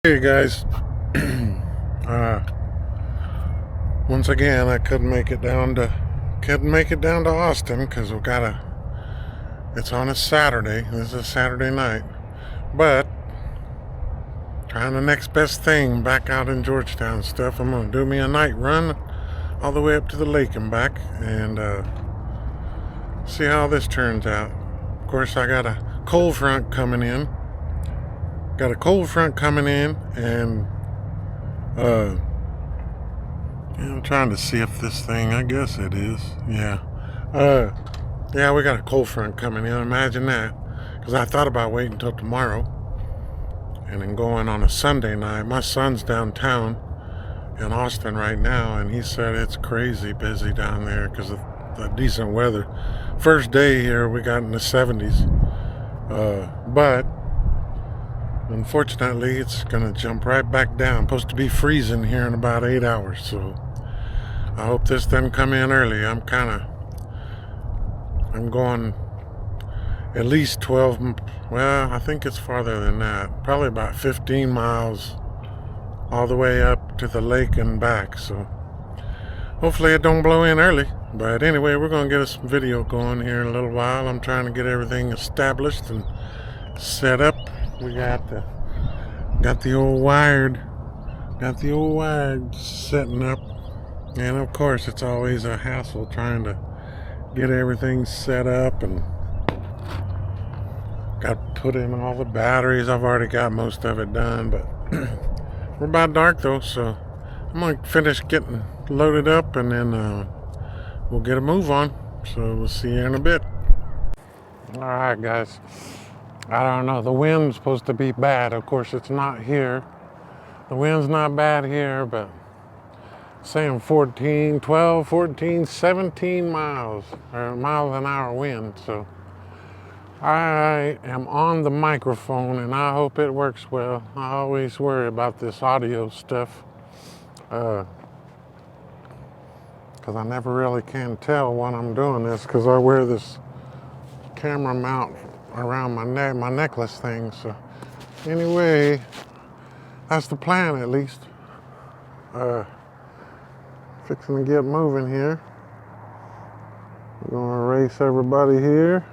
Hey guys, uh, once again I couldn't make it down to Austin because it's on a Saturday. This is a Saturday night, but trying the next best thing back out in Georgetown stuff. I'm gonna do me a night run all the way up to the lake and back, and see how this turns out. Of course, I got a cold front coming in. And I'm trying to see if this thing, I guess it is. Yeah. Yeah, we got a cold front coming in. Imagine that. Because I thought about waiting until tomorrow and then going on a Sunday night. My son's downtown in Austin right now, and he said it's crazy busy down there because of the decent weather. First day here, we got in the 70s. But unfortunately, it's going to jump right back down. Supposed to be freezing here in about 8 hours, so I hope this doesn't come in early. I'm going at least 12, well, I think it's farther than that. Probably about 15 miles all the way up to the lake and back, so hopefully it don't blow in early. But anyway, we're going to get us some video going here in a little while. I'm trying to get everything established and set up. We got the old wired setting up, and of course it's always a hassle trying to get everything set up, and got to put in all the batteries. I've already got most of it done, but we're about dark though, so I'm gonna finish getting loaded up, and then we'll get a move on. So we'll see you in a bit. All right, guys. I don't know. The wind's supposed to be bad. Of course, it's not here. The wind's not bad here, but saying 12, 14, 17 miles an hour wind. So I am on the microphone, and I hope it works well. I always worry about this audio stuff because I never really can tell when I'm doing this because I wear this camera mount around my necklace thing. So anyway, that's the plan at least. Fixing to get moving here. We're gonna race everybody here.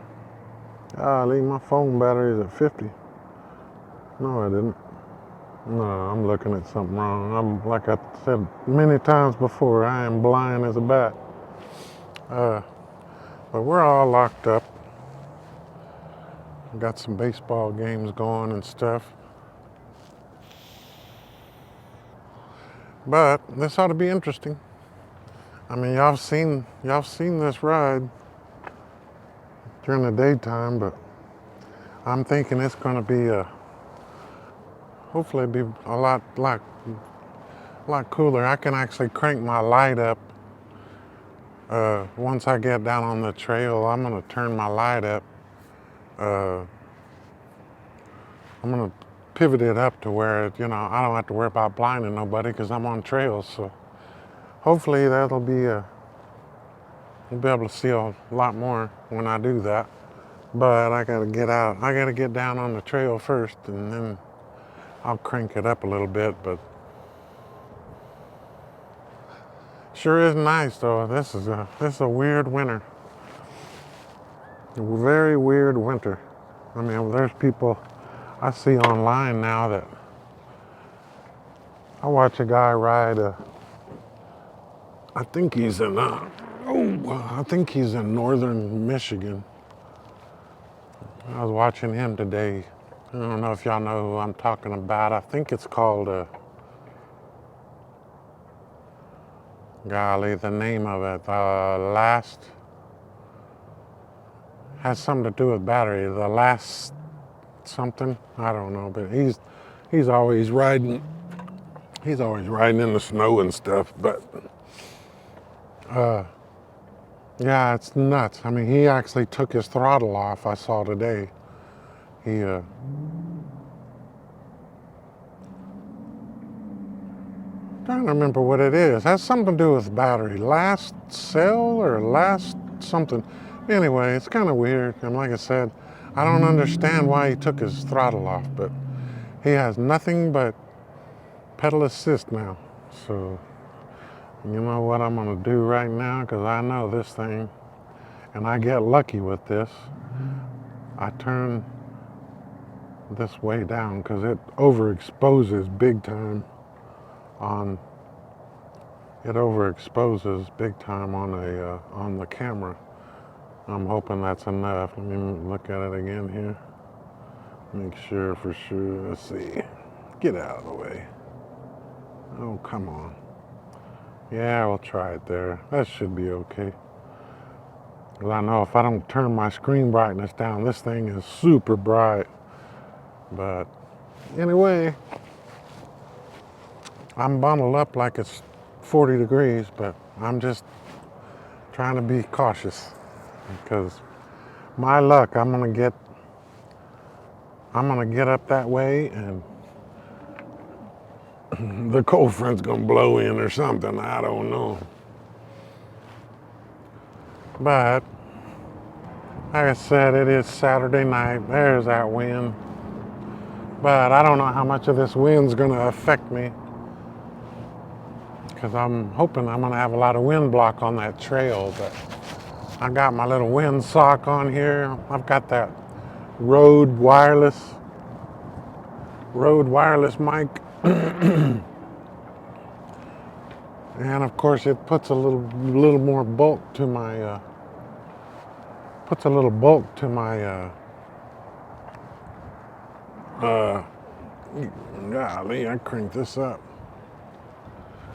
Leave my phone battery is at 50. No, I didn't. No, I'm looking at something wrong. Like I said many times before, I am blind as a bat. But we're all locked up. Got some baseball games going and stuff. But this ought to be interesting. I mean, y'all seen this ride during the daytime, but I'm thinking it's going to be hopefully be a lot cooler. I can actually crank my light up. Once I get down on the trail, I'm going to turn my light up. I'm going to pivot it up to where, I don't have to worry about blinding nobody because I'm on trails. So hopefully that'll be you'll be able to see a lot more when I do that. But I got to get out. I got to get down on the trail first, and then I'll crank it up a little bit. But sure is nice though. This is a weird winter. A very weird winter. I mean, there's people I see online now that I watch a guy ride I think he's in northern Michigan. I was watching him today. I don't know if y'all know who I'm talking about. I think it's called golly, the name of it, has something to do with battery. The last something, I don't know, but he's always riding in the snow and stuff. But yeah, it's nuts. I mean, he actually took his throttle off. I saw today. Trying to remember what it is. It has something to do with battery. Last cell or last something. Anyway, it's kind of weird. And like I said, I don't understand why he took his throttle off, but he has nothing but pedal assist now. So, you know what I'm gonna do right now? Because I know this thing, and I get lucky with this. I turn this way down because it overexposes big time on on the camera. I'm hoping that's enough. Let me look at it again here. Make sure for sure. Let's see. Get out of the way. Oh, come on. Yeah, we'll try it there. That should be okay. Because I know if I don't turn my screen brightness down, this thing is super bright. But anyway, I'm bundled up like it's 40 degrees, but I'm just trying to be cautious because my luck, I'm gonna get up that way and the cold front's gonna blow in or something. I don't know. But like I said, it is Saturday night. There's that wind. But I don't know how much of this wind's gonna affect me because I'm hoping I'm gonna have a lot of wind block on that trail. But I got my little wind sock on here. I've got that Rode wireless mic. And of course it puts a little more bulk to my golly, I cranked this up.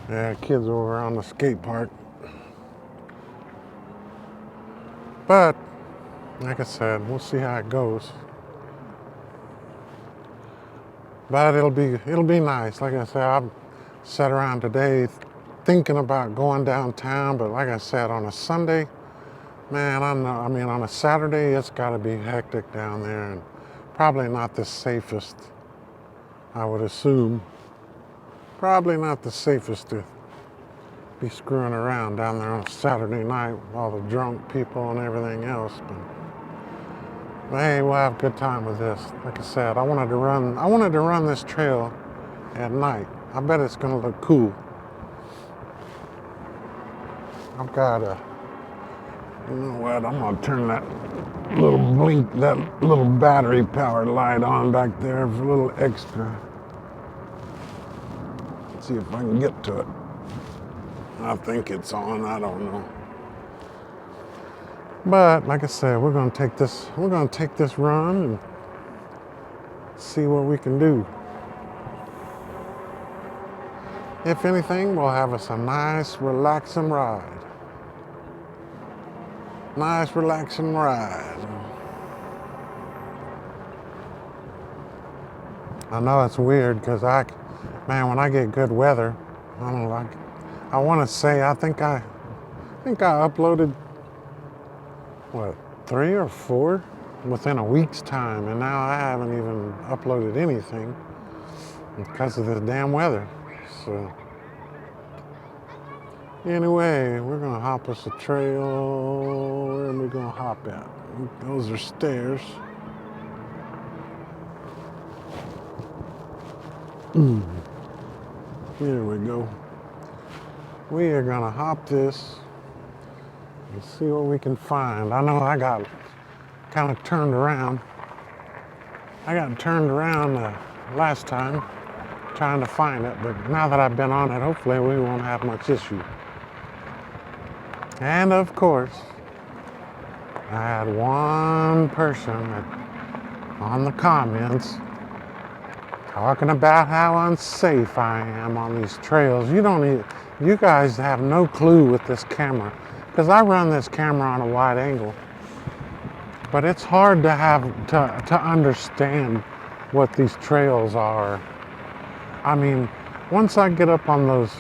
Yeah, kids over on the skate park. But like I said, we'll see how it goes. But it'll be nice. Like I said, I've sat around today thinking about going downtown, but like I said, on a Sunday, man, on a Saturday, it's got to be hectic down there and probably not the safest, I would assume. Probably not the safest to be screwing around down there on a Saturday night with all the drunk people and everything else. But hey, we'll have a good time with this. Like I said, I wanted to run this trail at night. I bet it's gonna look cool. I've got you know what, I'm gonna turn that little battery powered light on back there for a little extra. Let's see if I can get to it. I think it's on, I don't know. But like I said, we're gonna take this run and see what we can do. If anything, we'll have us a nice relaxing ride. Nice relaxing ride. I know it's weird because when I get good weather, I want to say I think I uploaded 3 or 4 within a week's time, and now I haven't even uploaded anything because of this damn weather. So anyway, we're gonna hop us a trail. Where are we gonna hop at? Those are stairs. Here we go. We are gonna hop this and see what we can find. I know I got kind of turned around. I got turned around last time trying to find it, but now that I've been on it, hopefully we won't have much issue. And of course, I had one person on the comments talking about how unsafe I am on these trails. You guys have no clue with this camera, because I run this camera on a wide angle, but it's hard to understand what these trails are. I mean, once I get up on those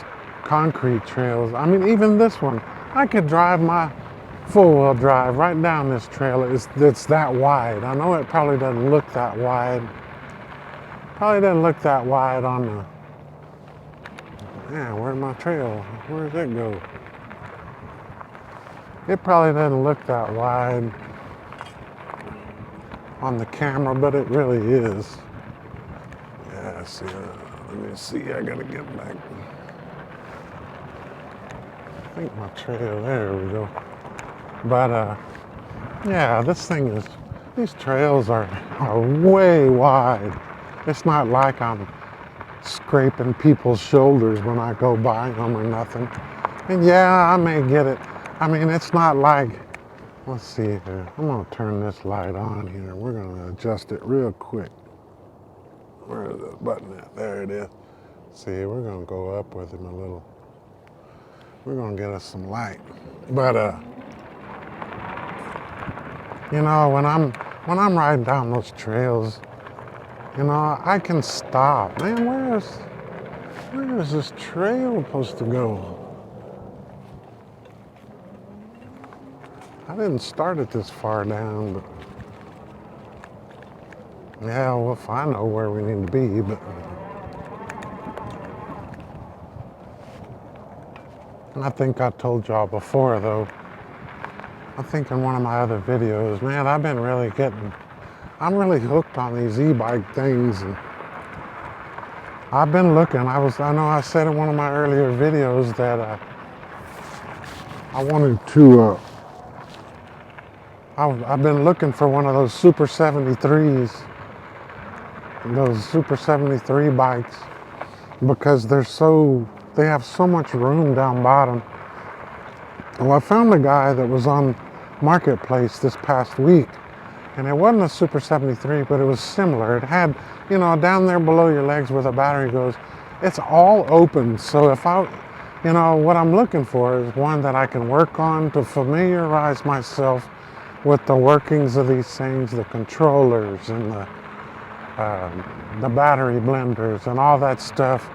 concrete trails, even this one, I could drive my four-wheel drive right down this trail. It's that wide. I know it probably doesn't look that wide. Probably doesn't look that wide on the... Yeah, where's my trail? Where does it go? It probably doesn't look that wide on the camera, but it really is. Yeah, see, Let me see, I gotta get back. I think my trail, there we go. But yeah, these trails are way wide. It's not like I'm scraping people's shoulders when I go by them or nothing. And yeah, I may get it. I mean, it's not like, let's see here. I'm gonna turn this light on here. We're gonna adjust it real quick. Where is the button at? There it is. See, we're gonna go up with him a little. We're gonna get us some light. But you know, when I'm riding down those trails, you know, I can stop. Man, where is this trail supposed to go? I didn't start it this far down, but yeah, well, if I know where we need to be, but and I think I told y'all before though. I think in one of my other videos, man, I'm really hooked on these e-bike things, and I've been looking. I know I said in one of my earlier videos that I wanted to. I've been looking for one of those Super 73s, those Super 73 bikes, because they have so much room down bottom. Well, I found a guy that was on Marketplace this past week, and it wasn't a Super 73, but it was similar. It had, you know, down there below your legs where the battery goes, it's all open. So you know, what I'm looking for is one that I can work on to familiarize myself with the workings of these things, the controllers and the battery blenders and all that stuff.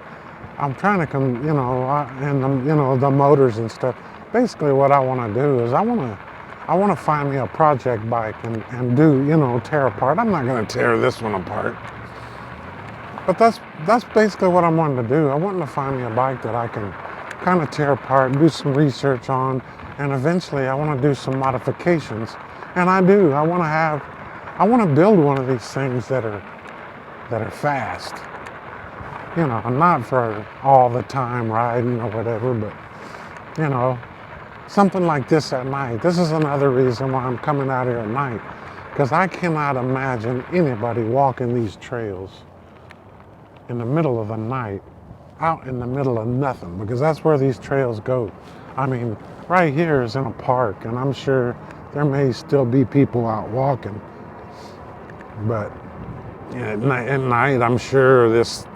I'm trying to you know, and you know, the motors and stuff. Basically, what I want to do is I want to find me a project bike and do, you know, tear apart. I'm not going to tear this one apart, but that's basically what I'm wanting to do. I want to find me a bike that I can kind of tear apart, do some research on, and eventually I want to do some modifications. And I do. I want to build one of these things that are fast. You know, not for all the time riding or whatever, but you know, something like this at night. This is another reason why I'm coming out here at night, because I cannot imagine anybody walking these trails in the middle of the night, out in the middle of nothing, because that's where these trails go. I mean, right here is in a park, and I'm sure there may still be people out walking, but at night, I'm sure this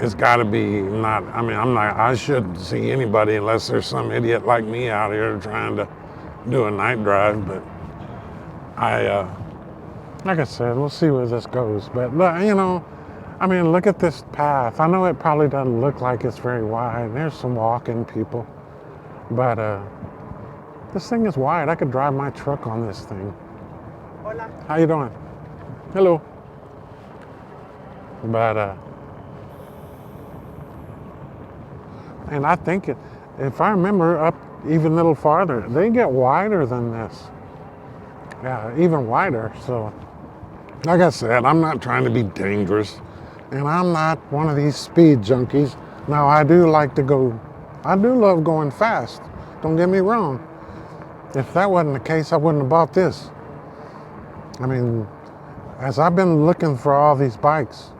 has got to be not, I mean, I shouldn't see anybody unless there's some idiot like me out here trying to do a night drive, but like I said, we'll see where this goes. But you know, I mean, look at this path. I know it probably doesn't look like it's very wide. There's some walking people, but this thing is wide. I could drive my truck on this thing. Hola. How you doing? Hello. But and I think if I remember up even a little farther, they get wider than this. Yeah, even wider. So, like I said, I'm not trying to be dangerous, and I'm not one of these speed junkies. Now, I do love going fast. Don't get me wrong. If that wasn't the case, I wouldn't have bought this. I mean, as I've been looking for all these bikes,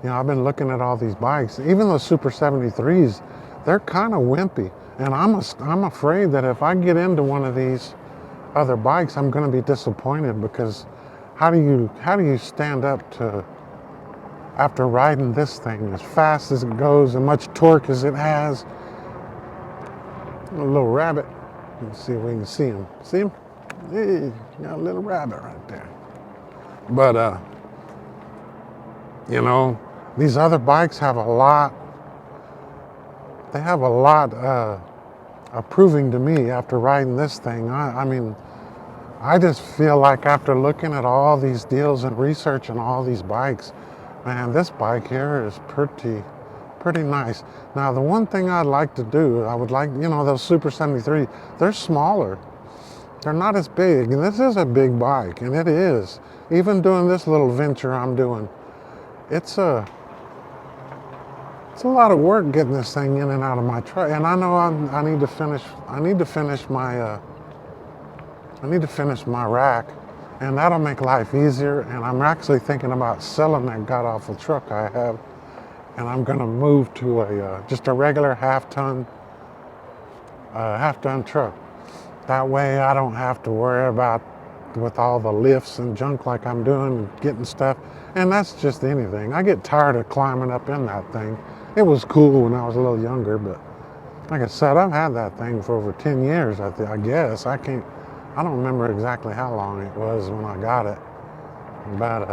you know, I've been looking at all these bikes. Even those Super 73s, they're kind of wimpy. And I'm afraid that if I get into one of these other bikes, I'm going to be disappointed, because how do you stand up to, after riding this thing as fast as it goes and much torque as it has? A little rabbit. Let's see if we can see him. See him? Hey, got a little rabbit right there. But you know, these other bikes have a lot. They have a lot proving to me after riding this thing. I mean, I just feel like after looking at all these deals and researching all these bikes, man, this bike here is pretty nice. Now, the one thing I'd like to do, I would like, you know, those Super 73, they're smaller. They're not as big, and this is a big bike, and it is. Even doing this little venture I'm doing, it's a lot of work getting this thing in and out of my truck. And I know I need to finish. I need to finish my rack, and that'll make life easier. And I'm actually thinking about selling that god awful truck I have, and I'm gonna move to a just a regular half-ton truck. That way I don't have to worry about with all the lifts and junk like I'm doing and getting stuff. And that's just anything. I get tired of climbing up in that thing. It was cool when I was a little younger, but like I said, I've had that thing for over 10 years, I guess. I don't remember exactly how long it was when I got it. But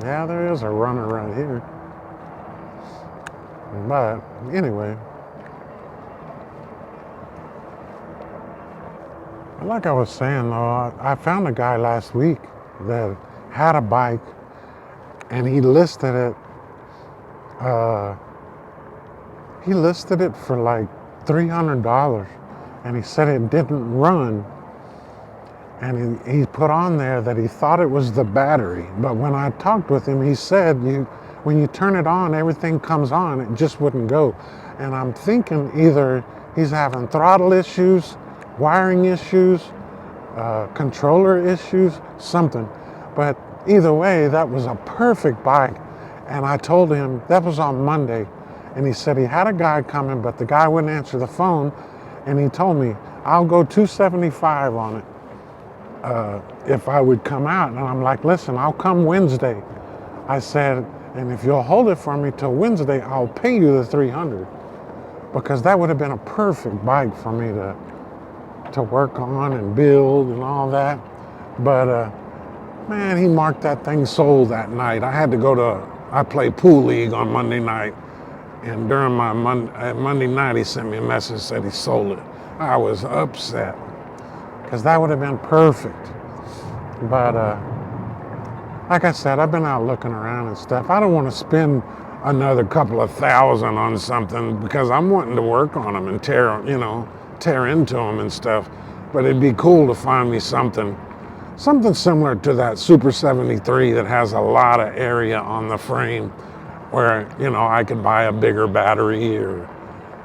yeah, there is a runner right here. But anyway, like I was saying though, I found a guy last week that had a bike, and he listed it for like $300, and he said it didn't run. And he put on there that he thought it was the battery, but when I talked with him, he said when you turn it on, everything comes on. It just wouldn't go. And I'm thinking either he's having throttle issues, wiring issues, controller issues, something. But either way, that was a perfect bike. And I told him, that was on Monday, and he said he had a guy coming, but the guy wouldn't answer the phone. And he told me, I'll go $275 on it if I would come out. And I'm like, listen, I'll come Wednesday. I said, and if you'll hold it for me till Wednesday, I'll pay you the $300, because that would have been a perfect bike for me to work on and build and all that. But man, he marked that thing sold that night. I had to go I play pool league on Monday night, and during my Monday night, he sent me a message, said he sold it. I was upset, because that would have been perfect. But like I said, I've been out looking around and stuff. I don't want to spend another couple of $1,000 on something, because I'm wanting to work on them and tear into them and stuff. But it'd be cool to find me something similar to that Super 73 that has a lot of area on the frame, where, I could buy a bigger battery, or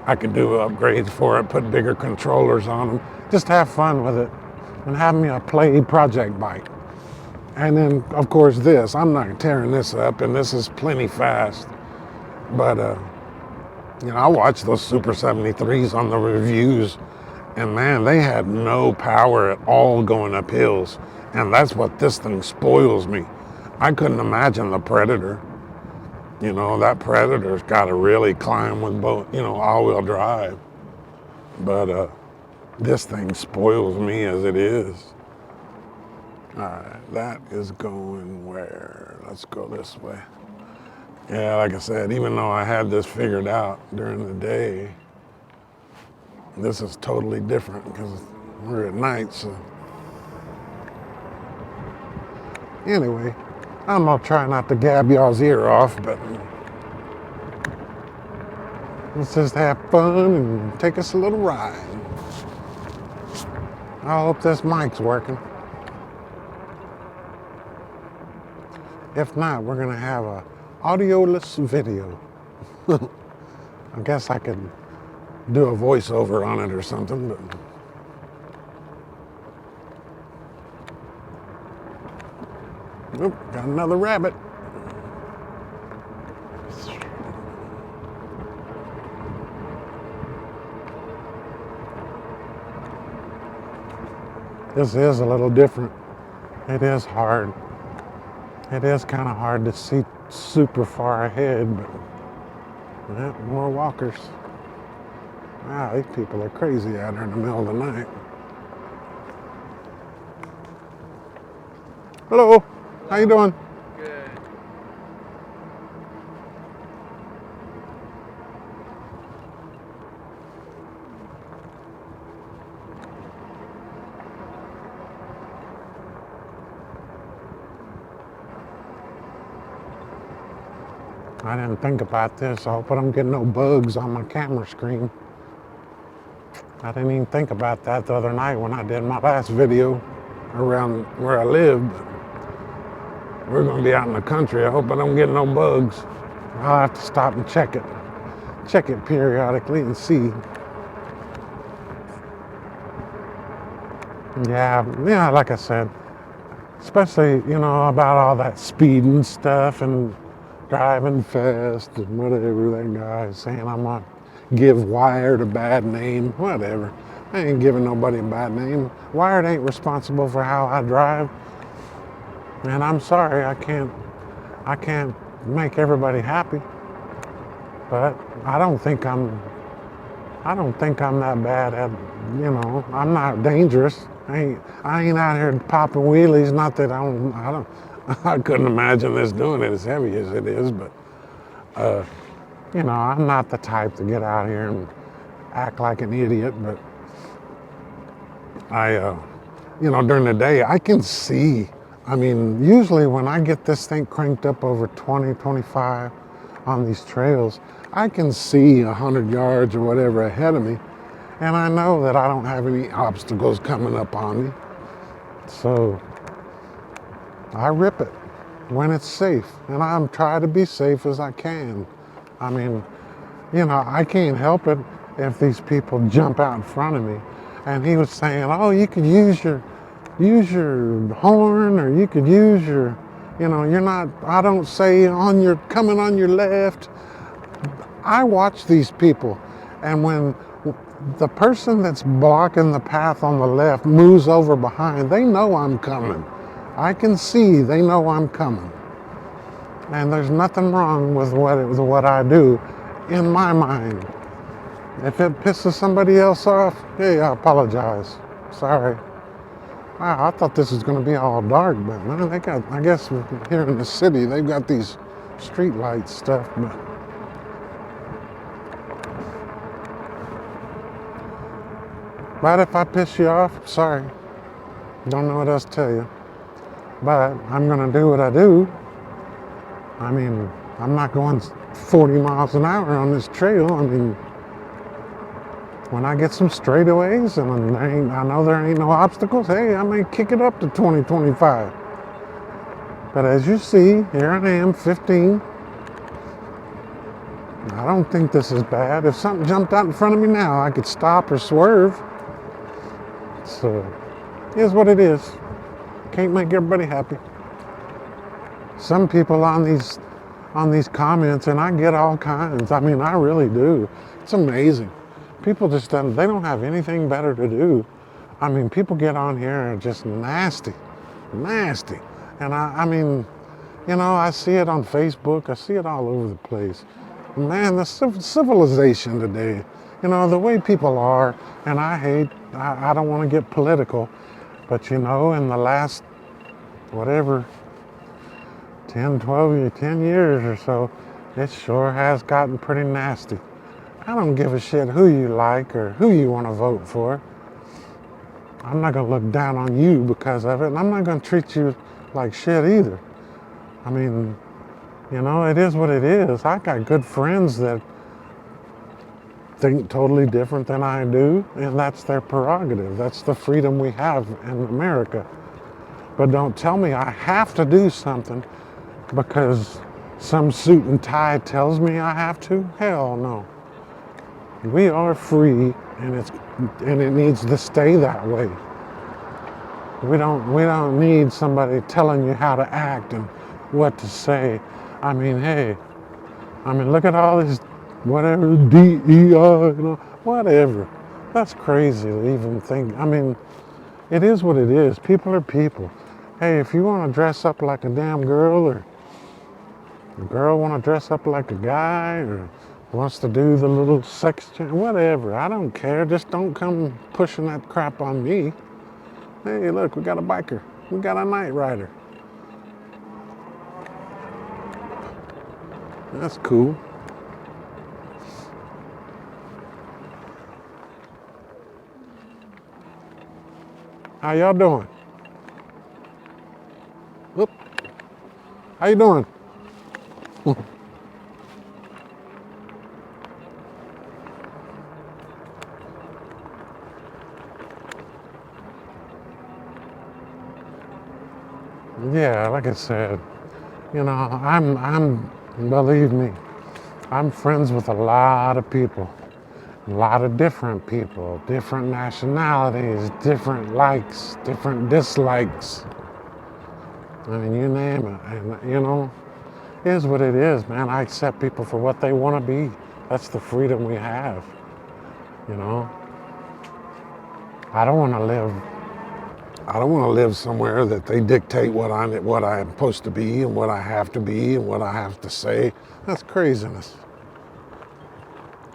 I could do upgrades for it, put bigger controllers on them, just have fun with it, and have me a play project bike. And then, of course, I'm not tearing this up, and this is plenty fast. But, I watched those Super 73s on the reviews, and man, they had no power at all going up hills. And that's what this thing spoils me. I couldn't imagine the Predator. That Predator's got to really climb with both, all-wheel drive. But this thing spoils me as it is. All right, that is going where? Let's go this way. Yeah, like I said, even though I had this figured out during the day, this is totally different because we're at night, so. Anyway, I'm gonna try not to gab y'all's ear off, but let's just have fun and take us a little ride. I hope this mic's working. If not, we're gonna have a audioless video. I guess I could do a voiceover on it or something, but. Oop, got another rabbit. This is a little different. It is hard. It is kind of hard to see super far ahead, but yeah, more walkers. Wow, these people are crazy out here in the middle of the night. Hello, how you doing? Good. I didn't think about this. I hope I don't get no bugs on my camera screen. I didn't even think about that the other night when I did my last video around where I lived. We're gonna be out in the country. I hope I don't get no bugs. I'll have to stop and check it. Check it periodically and see. Yeah, like I said, especially, about all that speeding stuff and driving fast and whatever. That guy is saying I'm gonna give Wired a bad name. Whatever. I ain't giving nobody a bad name. Wired ain't responsible for how I drive. And I'm sorry, I can't make everybody happy. But I don't think I'm that bad at, I'm not dangerous. I ain't out here popping wheelies. Not that I couldn't imagine this doing it as heavy as it is, but, I'm not the type to get out here and act like an idiot, but during the day, I can see. I mean, usually when I get this thing cranked up over 20, 25 on these trails, I can see 100 yards or whatever ahead of me. And I know that I don't have any obstacles coming up on me. So I rip it when it's safe. And I'm trying to be safe as I can. I mean, I can't help it if these people jump out in front of me. And he was saying, oh, you could use your horn, or you could use your, I don't say coming on your left. I watch these people, and when the person that's blocking the path on the left moves over behind, they know I'm coming. I can see they know I'm coming. And there's nothing wrong with what I do in my mind. If it pisses somebody else off, hey, I apologize. Sorry. Wow, I thought this was going to be all dark, but man, I guess here in the city, they've got these street light stuff, but if I piss you off, sorry. Don't know what else to tell you. But I'm going to do what I do. I mean, I'm not going 40 miles an hour on this trail. I mean, when I get some straightaways and I know there ain't no obstacles, hey, I may kick it up to 20, 25. But as you see, here I am, 15. I don't think this is bad. If something jumped out in front of me now, I could stop or swerve. So, here's what it is. Can't make everybody happy. Some people on these comments, and I get all kinds. I mean, I really do. It's amazing. People they don't have anything better to do. I mean, people get on here and just nasty. And I mean, I see it on Facebook. I see it all over the place. Man, the civilization today, the way people are, and I don't want to get political, but in the last, whatever, 10 years or so, it sure has gotten pretty nasty. I don't give a shit who you like or who you want to vote for. I'm not going to look down on you because of it, and I'm not going to treat you like shit either. I mean, it is what it is. I got good friends that think totally different than I do, and that's their prerogative. That's the freedom we have in America. But don't tell me I have to do something because some suit and tie tells me I have to. Hell no. We are free, and it needs to stay that way. We don't need somebody telling you how to act and what to say. I mean, hey, look at all this, whatever, DEI, whatever. That's crazy to even think. I mean, it is what it is. People are people. Hey, if you want to dress up like a damn girl, or a girl want to dress up like a guy, or wants to do the little sex change, whatever, I don't care. Just don't come pushing that crap on me. Hey, look, we got a biker. We got a night rider. That's cool. How y'all doing? Whoop. How you doing? Yeah, like I said, You know, believe me, I'm friends with a lot of people, a lot of different people, different nationalities, different likes, different dislikes. I mean, you name it. And, you know, it is what it is, man. I accept people for what they want to be. That's the freedom we have, you know. I don't want to live. I don't want to live somewhere that they dictate what I'm supposed to be and what I have to be and what I have to say. That's craziness.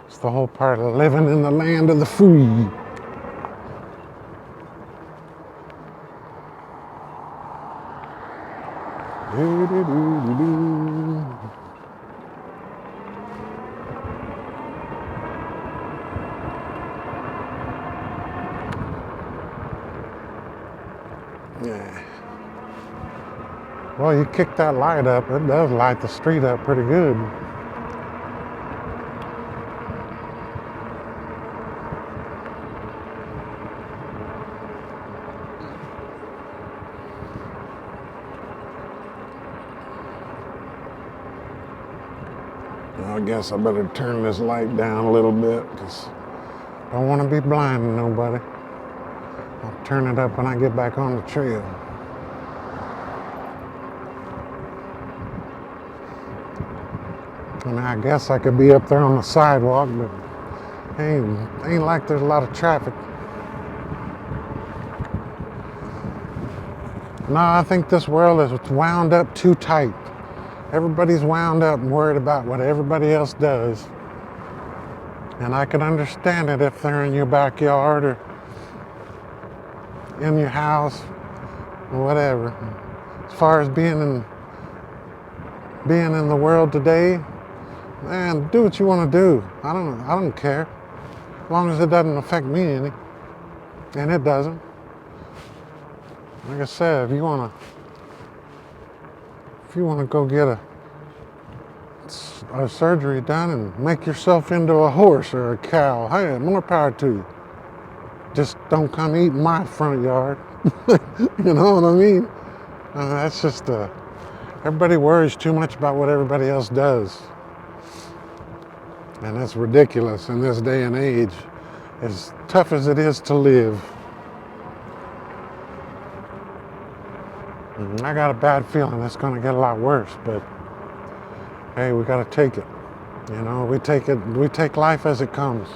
It's the whole part of living in the land of the free. Do, do, do, do, do. Yeah. Well, you kick that light up, it does light the street up pretty good. I guess I better turn this light down a little bit because I don't want to be blinding nobody. I'll turn it up when I get back on the trail. I mean, I guess I could be up there on the sidewalk, but ain't like there's a lot of traffic. No, I think this world is wound up too tight. Everybody's wound up and worried about what everybody else does. And I can understand it if they're in your backyard or in your house or whatever. As far as being in the world today, man, do what you want to do. I don't care. As long as it doesn't affect me any. And it doesn't. Like I said, if you wanna go get a surgery done and make yourself into a horse or a cow, hey, more power to you. Just don't come eat in my front yard. You know what I mean? That's just everybody worries too much about what everybody else does. And that's ridiculous in this day and age, as tough as it is to live. I got a bad feeling it's going to get a lot worse, but hey, we got to take it. You know, we take life as it comes.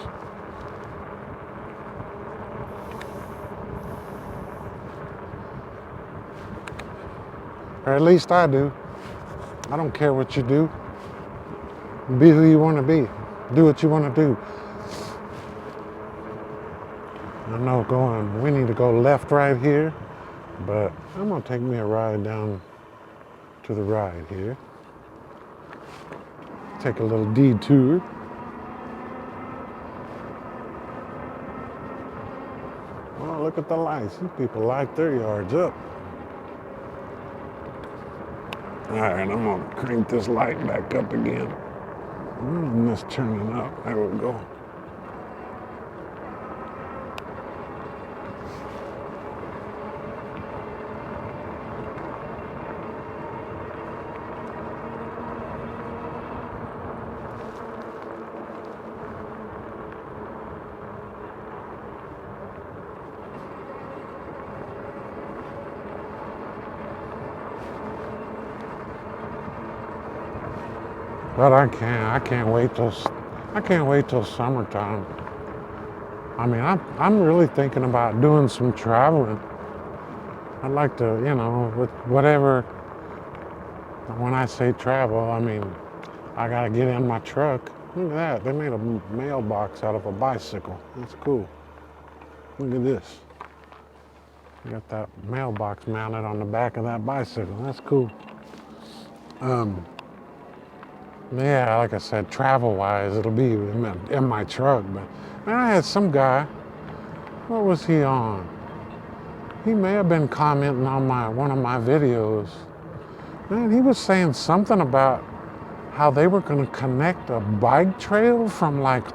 Or at least I do. I don't care what you do. Be who you want to be. Do what you want to do. I know we need to go left right here, but I'm going to take me a ride down to the right here. Take a little detour. Oh, look at the lights. These people light their yards up. All right, I'm going to crank this light back up again. It's turning up. There we go. But I can't wait till summertime. I mean, I'm really thinking about doing some traveling. I'd like to, with whatever. When I say travel, I mean, I gotta get in my truck. Look at that, they made a mailbox out of a bicycle. That's cool. Look at this. You got that mailbox mounted on the back of that bicycle. That's cool. Yeah, like I said, travel-wise, it'll be in my truck. But man, I had some guy. What was he on? He may have been commenting on one of my videos. Man, he was saying something about how they were going to connect a bike trail from like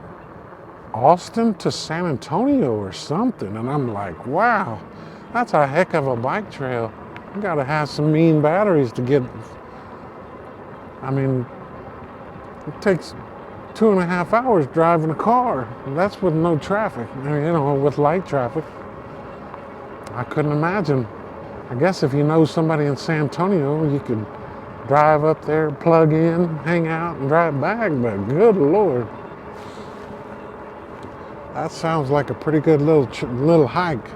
Austin to San Antonio or something. And I'm like, wow, that's a heck of a bike trail. You got to have some mean batteries to get I mean, it takes 2.5 hours driving a car. That's with no traffic, with light traffic. I couldn't imagine. I guess if you know somebody in San Antonio, you could drive up there, plug in, hang out, and drive back, but good Lord. That sounds like a pretty good little hike.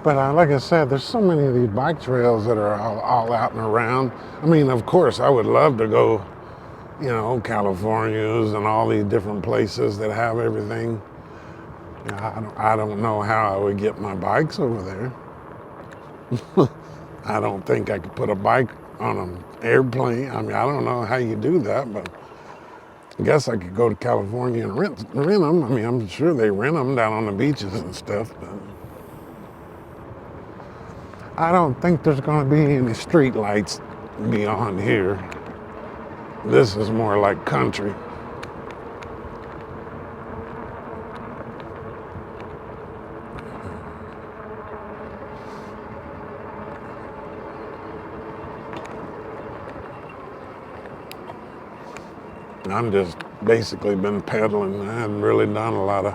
But like I said, there's so many of these bike trails that are all out and around. I mean, of course, I would love to go, California's and all these different places that have everything. I don't know how I would get my bikes over there. I don't think I could put a bike on an airplane. I mean, I don't know how you do that, but I guess I could go to California and rent them. I mean, I'm sure they rent them down on the beaches and stuff, but I don't think there's going to be any street lights beyond here. This is more like country. I'm just basically been pedaling. I haven't really done I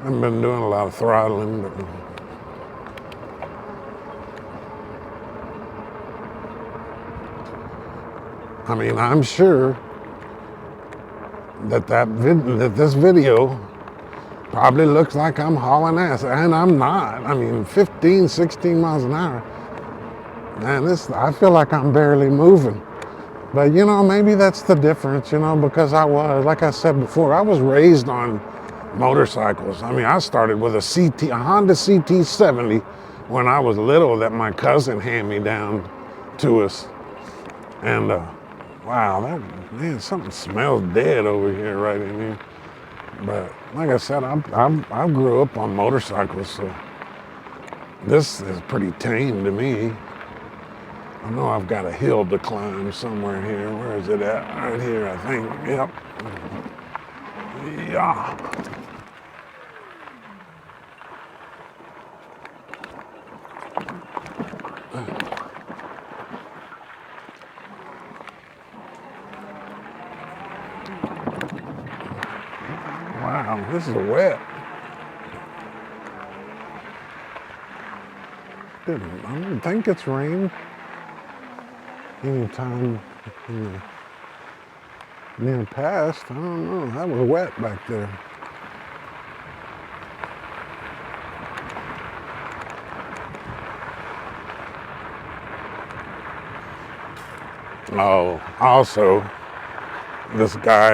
haven't been doing a lot of throttling, but I mean, I'm sure that this video probably looks like I'm hauling ass, and I'm not. I mean, 15, 16 miles an hour. Man, I feel like I'm barely moving. But maybe that's the difference, because like I said before, I was raised on motorcycles. I mean, I started with a Honda CT70 when I was little that my cousin handed me down to us. And wow, something smells dead over here, right in here. But like I said, I grew up on motorcycles, so this is pretty tame to me. I know I've got a hill to climb somewhere here. Where is it at? Right here, I think. Yep. Yeah. Wow, this is wet. I don't think it's rained anytime in the near past. I don't know. That was wet back there. Oh, also, the guy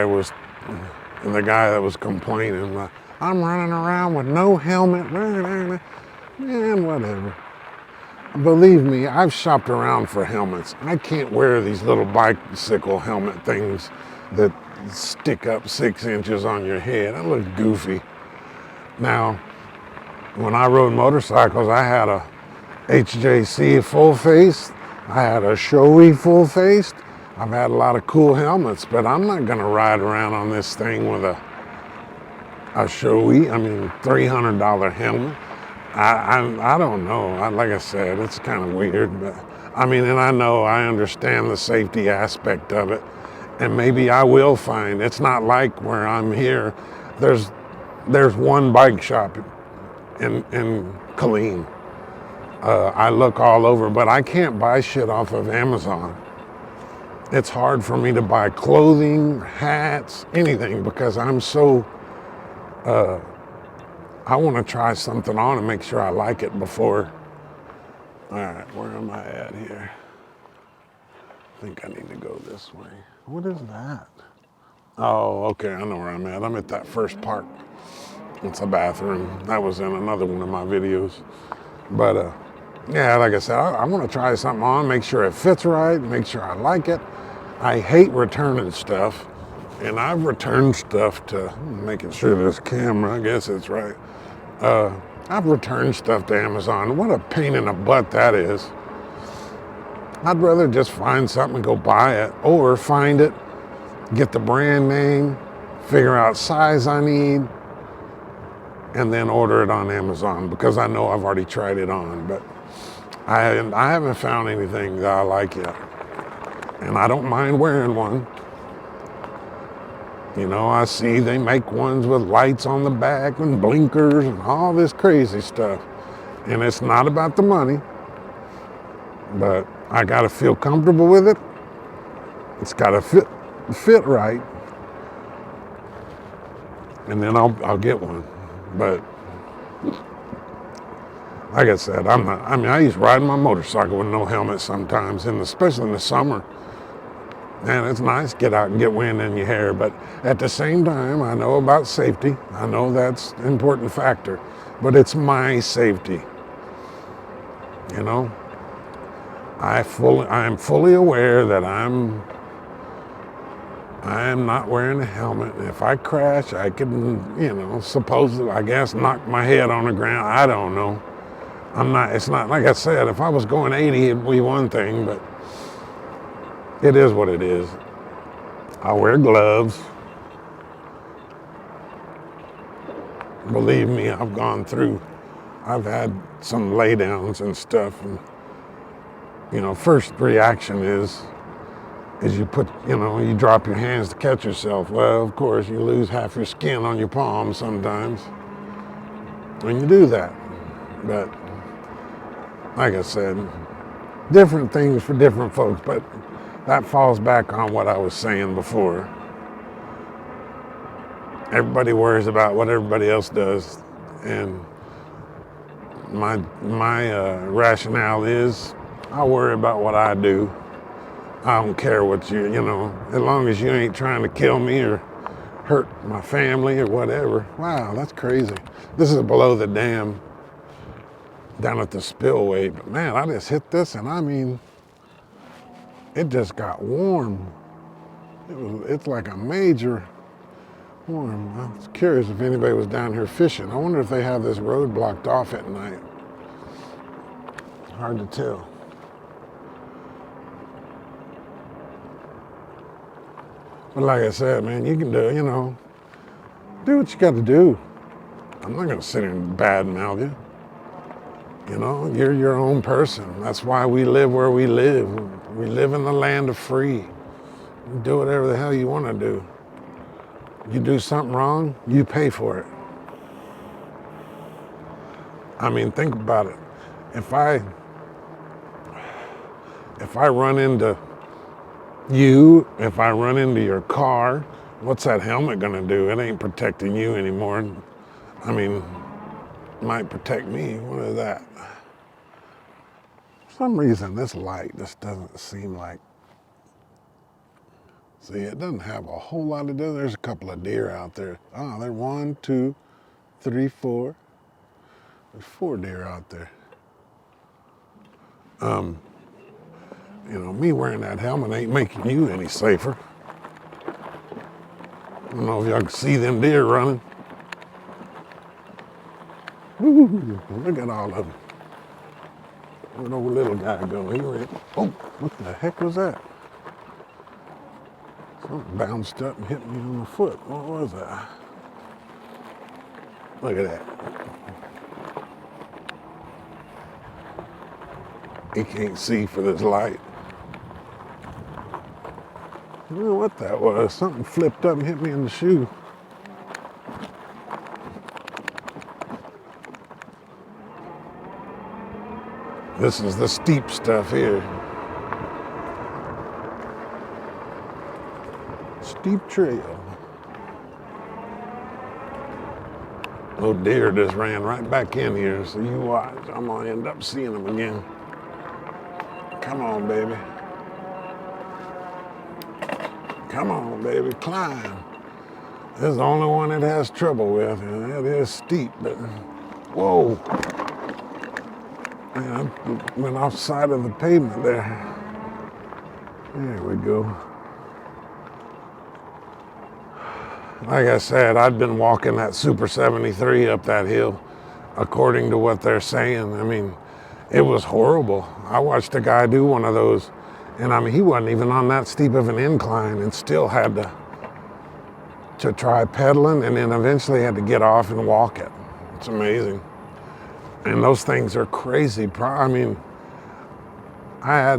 that was complaining, I'm running around with no helmet. Man, whatever. Believe me, I've shopped around for helmets. I can't wear these little bicycle helmet things that stick up 6 inches on your head. That looks goofy. Now, when I rode motorcycles, I had a HJC full face. I had a Shoei full face. I've had a lot of cool helmets, but I'm not going to ride around on this thing with a Shoei, $300 helmet. I don't know. Like I said, it's kind of weird, but and I understand the safety aspect of it, and maybe I will find. It's not like where I'm here. There's one bike shop in Killeen. I look all over, but I can't buy shit off of Amazon. It's hard for me to buy clothing, hats, anything, because I'm so. I want to try something on and make sure I like it before. All right, where am I at here? I think I need to go this way. What is that? Oh, okay, I know where I'm at. I'm at that first park. It's a bathroom. That was in another one of my videos. But yeah, like I said, I want to try something on, make sure it fits right, make sure I like it. I hate returning stuff. And I've returned stuff to, making sure this camera, I guess it's right. I've returned stuff to Amazon. What a pain in the butt that is. I'd rather just find something and go buy it, or find it, get the brand name, figure out size I need, and then order it on Amazon, because I know I've already tried it on, but I haven't found anything that I like yet. and I don't mind wearing one. You know, I see they make ones with lights on the back and blinkers and all this crazy stuff. And it's not about the money, but I gotta feel comfortable with it. It's gotta fit right, and then I'll get one. But like I said, I'm not. I mean, I used to ride my motorcycle with no helmet sometimes, and especially in the summer. Man, it's nice to get out and get wind in your hair, but at the same time, I know about safety. I know that's an important factor, but it's my safety. You know, I am fully aware that I am not wearing a helmet. If I crash, I can, supposedly, I guess, knock my head on the ground. I don't know. It's not, like I said, if I was going 80, it'd be one thing, but it is what it is. I wear gloves. Believe me, I've had some laydowns and stuff, and, first reaction is you drop your hands to catch yourself. Well, of course, you lose half your skin on your palm sometimes when you do that. But like I said, different things for different folks, but that falls back on what I was saying before. Everybody worries about what everybody else does, and my rationale is I worry about what I do. I don't care what as long as you ain't trying to kill me or hurt my family or whatever. Wow, that's crazy. This is below the dam down at the spillway, but man, I just hit this, and I mean, it just got warm. It's like a major warm. I was curious if anybody was down here fishing. I wonder if they have this road blocked off at night. Hard to tell. But like I said, man, you can do what you got to do. I'm not going to sit here and badmouth you. You're your own person. That's why we live where we live. We live in the land of free. You do whatever the hell you want to do. You do something wrong, you pay for it. I mean, think about it. If I run into you, if I run into your car, what's that helmet gonna do? It ain't protecting you anymore. I mean, it might protect me. What is that? For some reason, this light just doesn't seem like. See, it doesn't have a whole lot of. There's a couple of deer out there. Oh, there's 1, 2, 3, 4. There's 4 deer out there. Me wearing that helmet ain't making you any safer. I don't know if y'all can see them deer running. Ooh, look at all of them. Where'd old little guy go? He ran. Oh, what the heck was that? Something bounced up and hit me on the foot. What was that? Look at that. He can't see for this light. I don't know what that was. Something flipped up and hit me in the shoe. This is the steep stuff here. Steep trail. Oh, deer just ran right back in here, so you watch. I'm gonna end up seeing them again. Come on, baby. Come on, baby, climb. This is the only one it has trouble with, and it is steep, but whoa. Man, I went off side of the pavement there. There we go. Like I said, I'd been walking that Super 73 up that hill, according to what they're saying. I mean, it was horrible. I watched a guy do one of those, and I mean, he wasn't even on that steep of an incline and still had to try pedaling, and then eventually had to get off and walk it. It's amazing. And those things are crazy. I mean, I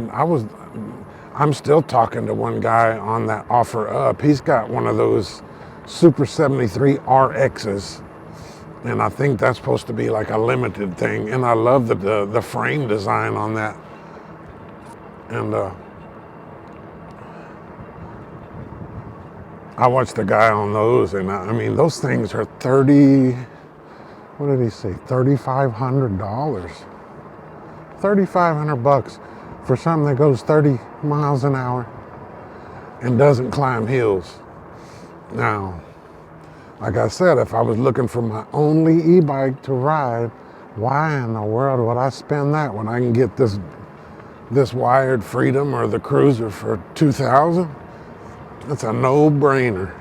I'm still talking to one guy on that offer up. He's got one of those Super 73 RXs, and I think that's supposed to be like a limited thing. And I love the frame design on that. And I watched the guy on those, and I mean, those things are what did he say? $3,500. $3,500 for something that goes 30 miles an hour and doesn't climb hills. Now, like I said, if I was looking for my only e-bike to ride, why in the world would I spend that when I can get this Wired Freedom or the Cruiser for $2,000? It's a no-brainer.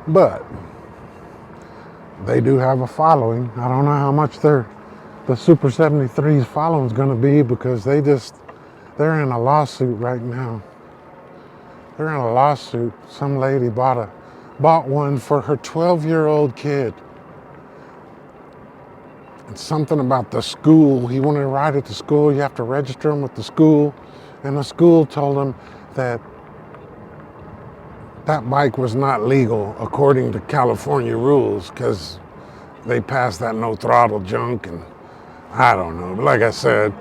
But they do have a following. I don't know how much the Super 73's following is going to be, because they're in a lawsuit right now. They're in a lawsuit. Some lady bought one for her 12-year-old kid. And something about the school. He wanted to ride at the school. You have to register him with the school. And the school told him that bike was not legal according to California rules, because they passed that no throttle junk, and I don't know. But like I said,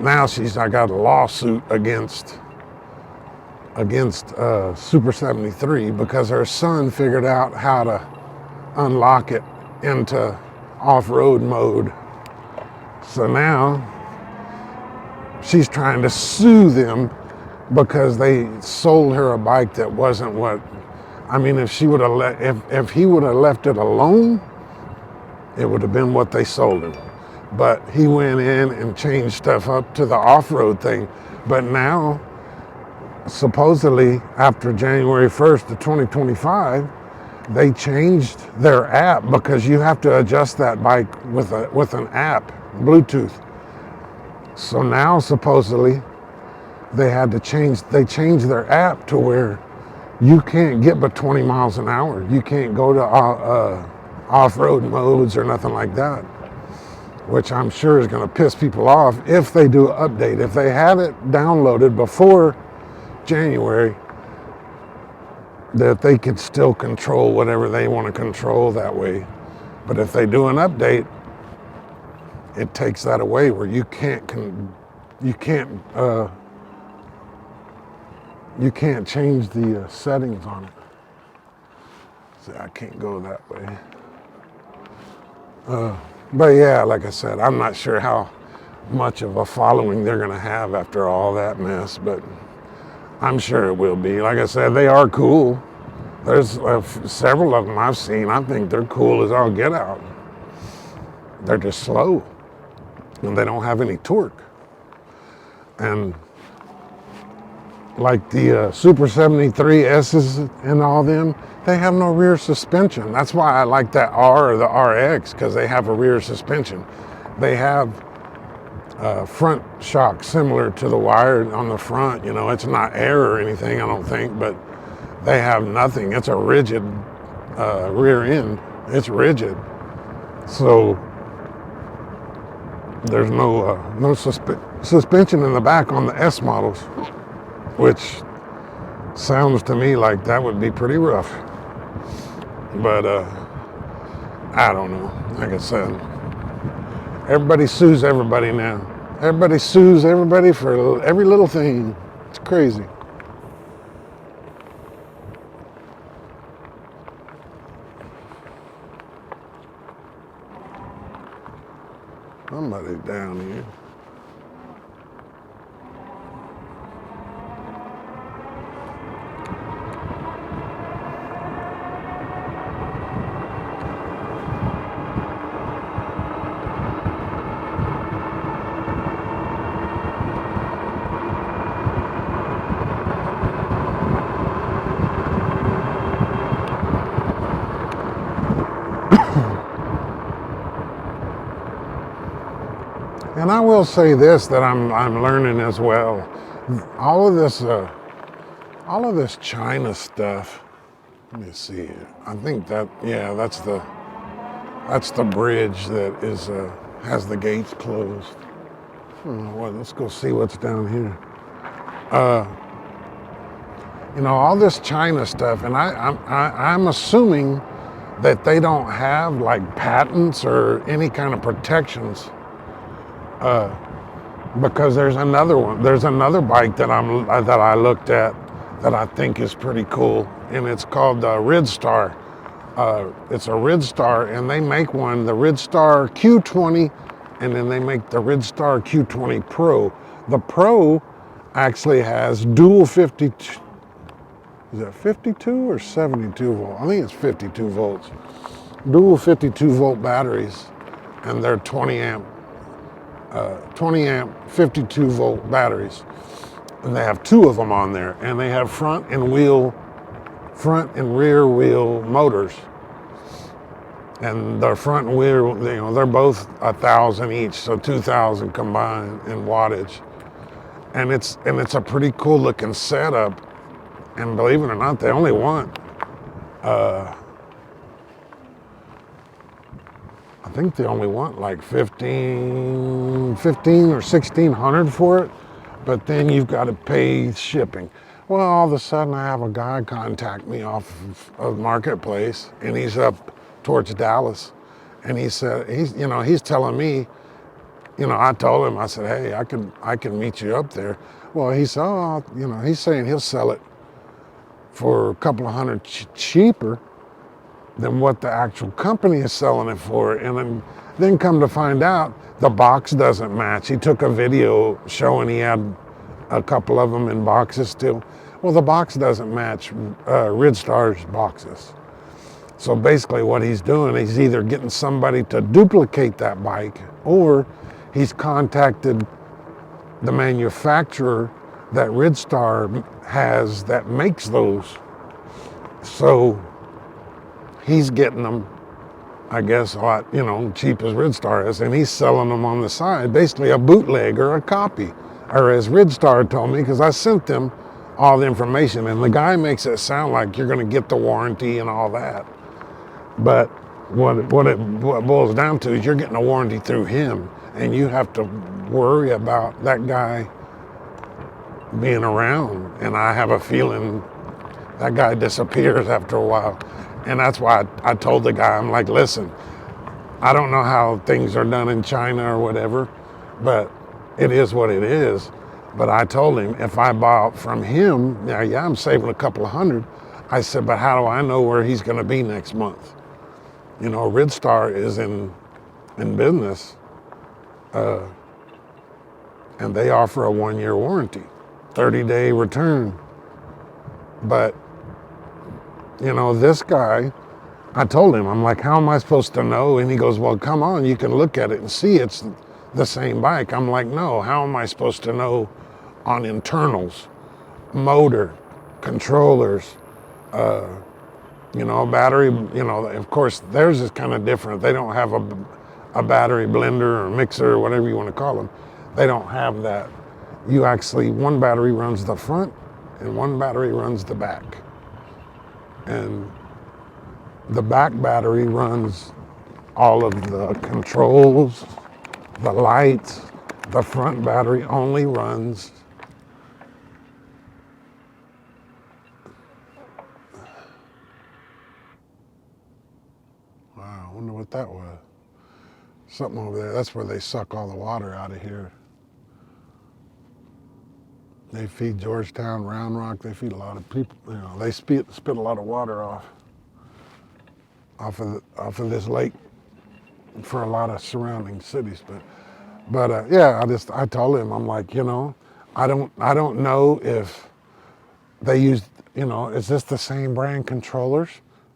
now I got a lawsuit against Super 73 because her son figured out how to unlock it into off-road mode. So now she's trying to sue them because they sold her a bike that wasn't what. I mean, if he would have left it alone, it would have been what they sold him. But he went in and changed stuff up to the off-road thing. But now, supposedly, after January 1st of 2025, they changed their app, because you have to adjust that bike with an app, Bluetooth. So now, supposedly, they changed their app to where you can't get but 20 miles an hour. You can't go to off-road modes or nothing like that, which I'm sure is going to piss people off if they do an update. If they have it downloaded before January, that they could still control whatever they want to control that way. But if they do an update, it takes that away, where you can't change the settings on it. See, I can't go that way. But yeah, like I said, I'm not sure how much of a following they're going to have after all that mess, but I'm sure it will be. Like I said, they are cool. There's several of them I've seen. I think they're cool as all get out. They're just slow, and they don't have any torque. And like the Super 73 S's and all them, they have no rear suspension. That's why I like that R or the RX, because they have a rear suspension. They have front shock similar to the Wired on the front. You know, it's not air or anything, I don't think, but they have nothing. It's a rigid rear end. It's rigid. So there's no suspension in the back on the S models, which sounds to me like that would be pretty rough. But I don't know. Like I said, everybody sues everybody now. Everybody sues everybody for every little thing. It's crazy. Somebody's down here. And I will say this, that I'm learning as well. All of this China stuff. Let me see. I think that, yeah, that's the bridge that is has the gates closed. Well, let's go see what's down here. You know, all this China stuff, and I'm assuming that they don't have like patents or any kind of protections, because there's another one. There's another bike that I looked at that I think is pretty cool, and it's called the Ridstar. It's a Ridstar, and they make one, the Ridstar Q20, and then they make the Ridstar Q20 Pro. The Pro actually has dual 52. Is that 52 or 72 volt? I think it's 52 volts. Dual 52 volt batteries, and they're 20 amp 52 volt batteries. And they have two of them on there, and they have front and rear wheel motors. And the front and rear, you know, they're both 1,000 each, so 2,000 combined in wattage. And it's a pretty cool looking setup. And believe it or not, they only want, I think they only want like 15 or 1,600 for it, but then you've got to pay shipping. Well, all of a sudden I have a guy contact me off of Marketplace, and he's up towards Dallas, and he said, he's telling me, I told him, I said, hey, I can meet you up there. Well, he said, he's saying he'll sell it for a couple of hundred cheaper than what the actual company is selling it for. And then come to find out, the box doesn't match. He took a video showing he had a couple of them in boxes still. Well, the box doesn't match Ridstar's boxes. So basically what he's doing, he's either getting somebody to duplicate that bike, or he's contacted the manufacturer that Ridstar has that makes those. So he's getting them, I guess, a lot, cheap as Ridstar is, and he's selling them on the side, basically a bootleg or a copy, or as Ridstar told me, because I sent them all the information, and the guy makes it sound like you're going to get the warranty and all that. But what it boils down to is you're getting a warranty through him, and you have to worry about that guy being around. And I have a feeling that guy disappears after a while. And that's why I told the guy, I'm like, listen, I don't know how things are done in China or whatever, but it is what it is. But I told him, if I bought from him, yeah, I'm saving a couple of hundred. I said, but how do I know where he's going to be next month? Ridstar is in business, and they offer a 1-year warranty, 30-day return. But, this guy, I told him, I'm like, how am I supposed to know? And he goes, well, come on, you can look at it and see it's the same bike. I'm like, no, how am I supposed to know on internals, motor, controllers, battery, of course, theirs is kind of different. They don't have a battery blender or mixer or whatever you want to call them. They don't have that. One battery runs the front and one battery runs the back. And the back battery runs all of the controls, the lights. The front battery only runs wow, I wonder what that was. Something over there. That's where they suck all the water out of here. They feed Georgetown, Round Rock. They feed a lot of people. They spit a lot of water off of this lake for a lot of surrounding cities. But yeah, I told him, I'm like, I don't know if they use, is this the same brand controllers,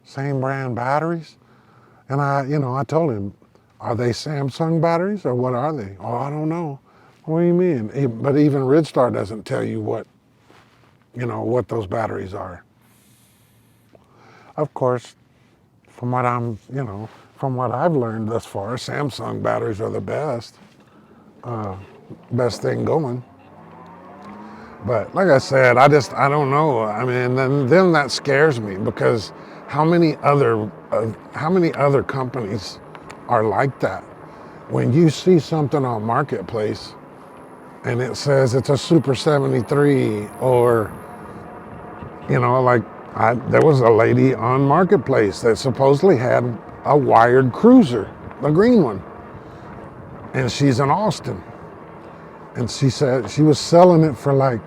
same brand batteries? And I told him, are they Samsung batteries or what are they? Oh, I don't know. What do you mean? But even Ridstar doesn't tell you what those batteries are. Of course, from what I've learned thus far, Samsung batteries are the best thing going. But like I said, I don't know. I mean, then that scares me, because how many other companies are like that? When you see something on Marketplace and it says it's a Super 73, or, you know, like there was a lady on Marketplace that supposedly had a wired cruiser, the green one, and she's in Austin. And she said she was selling it for like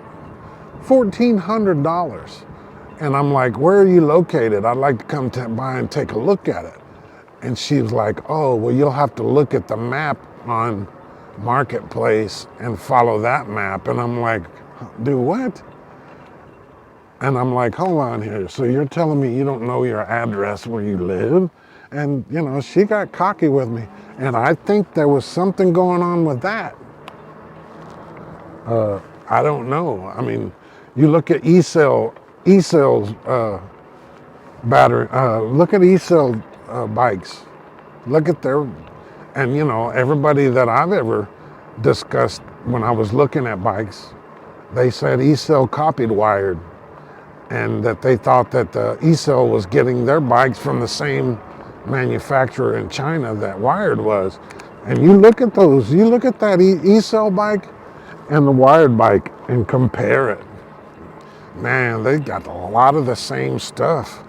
$1,400. And I'm like, where are you located? I'd like to come by and take a look at it. And she was like, oh, well, you'll have to look at the map on Marketplace and follow that map. And I'm like, do what? And I'm like, hold on here. So you're telling me you don't know your address where you live? And, you know, she got cocky with me. And I think there was something going on with that. I don't know. I mean, you look at E-Cell's battery, look at E-Cell bikes. Look at their, and you know, everybody that I've ever discussed when I was looking at bikes, they said E-Cell copied Wired, and that they thought that E-Cell was getting their bikes from the same manufacturer in China that Wired was. And you look at those, you look at that E-Cell bike and the Wired bike and compare it. Man, they got a lot of the same stuff.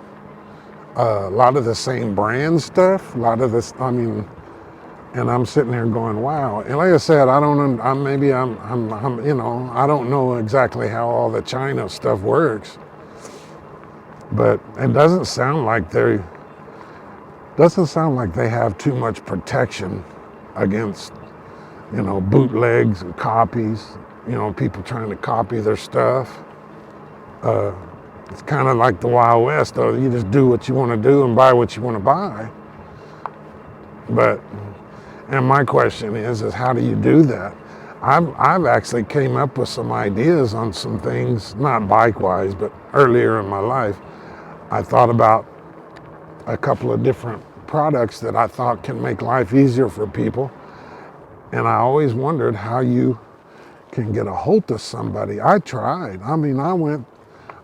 A lot of the same brand stuff, a lot of this, I mean, and I'm sitting there going, wow. And like I said, I don't, you know, I don't know exactly how all the China stuff works, but it doesn't sound like they have too much protection against, you know, bootlegs and copies, you know, people trying to copy their stuff. It's kind of like the Wild West, though. You just do what you want to do and buy what you want to buy. But, and my question is how do you do that? I've actually came up with some ideas on some things, not bike-wise, but earlier in my life. I thought about a couple of different products that I thought can make life easier for people. And I always wondered how you can get a hold of somebody. I tried. I mean,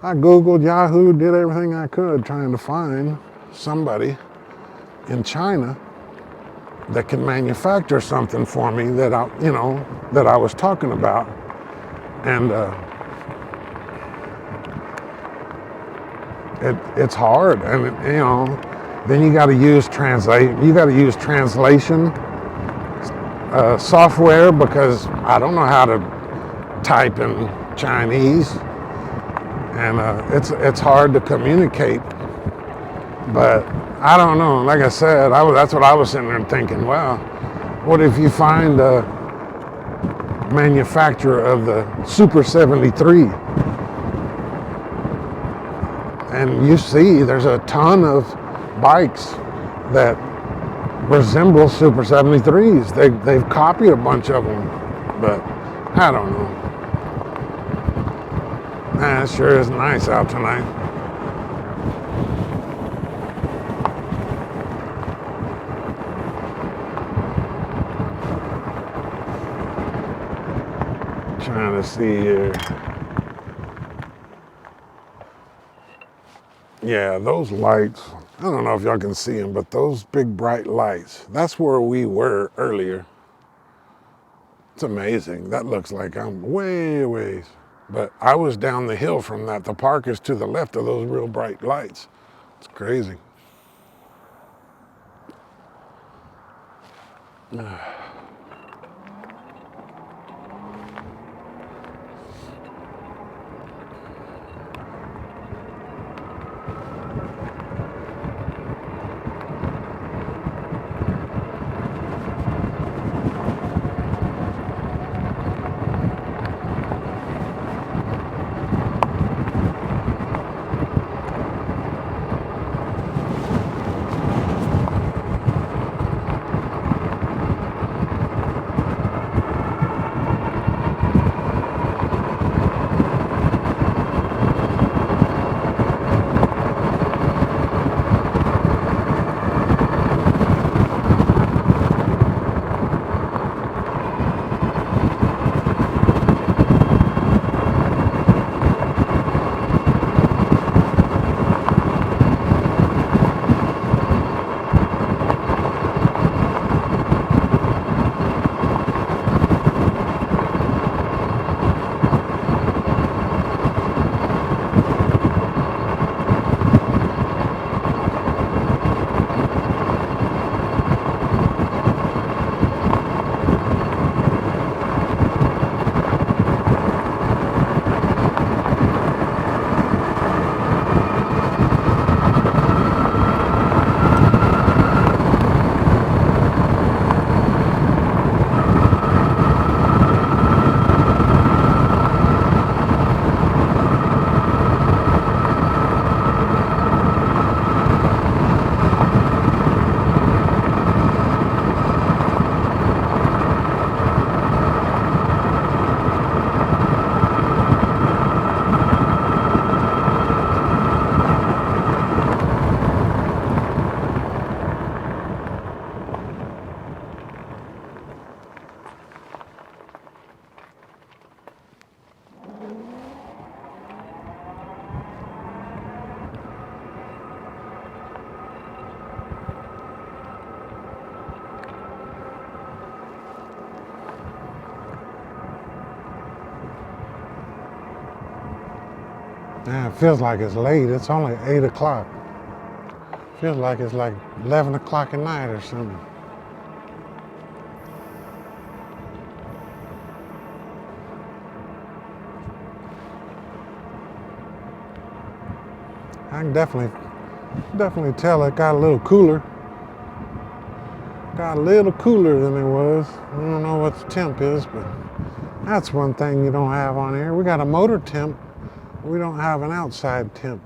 I Googled, Yahoo, did everything I could trying to find somebody in China that can manufacture something for me that I was talking about. And it's hard. And, you know, then you got to use translation software, because I don't know how to type in Chinese. And it's hard to communicate, but I don't know. Like I said, that's what I was sitting there thinking. Well, what if you find a manufacturer of the Super 73, and you see there's a ton of bikes that resemble Super 73s. They've copied a bunch of them, but I don't know. Man, it sure is nice out tonight. Trying to see here. Yeah, those lights, I don't know if y'all can see them, but those big bright lights, that's where we were earlier. It's amazing. That looks like I'm way ways. But I was down the hill from that. The park is to the left of those real bright lights. It's crazy. Man, it feels like it's late. It's only 8 o'clock. Feels like it's like 11 o'clock at night or something. I can definitely tell it got a little cooler. Got a little cooler than it was. I don't know what the temp is, but that's one thing you don't have on here. We got a motor temp. We don't have an outside temp.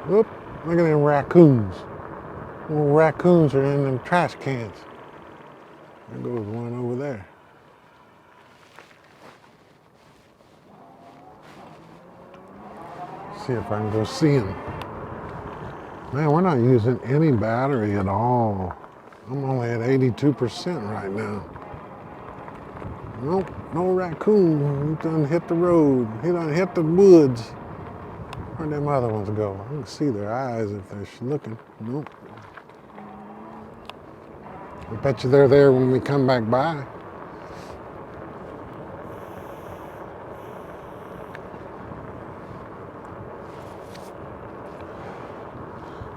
Oop, look at them raccoons. Little raccoons are in them trash cans. There goes one over there. See if I can go see him. Man, we're not using any battery at all. I'm only at 82% right now. Nope, no raccoon. He done hit the road. He done hit the woods. Where'd them other ones go? I can see their eyes if they're looking. Nope. I bet you they're there when we come back by.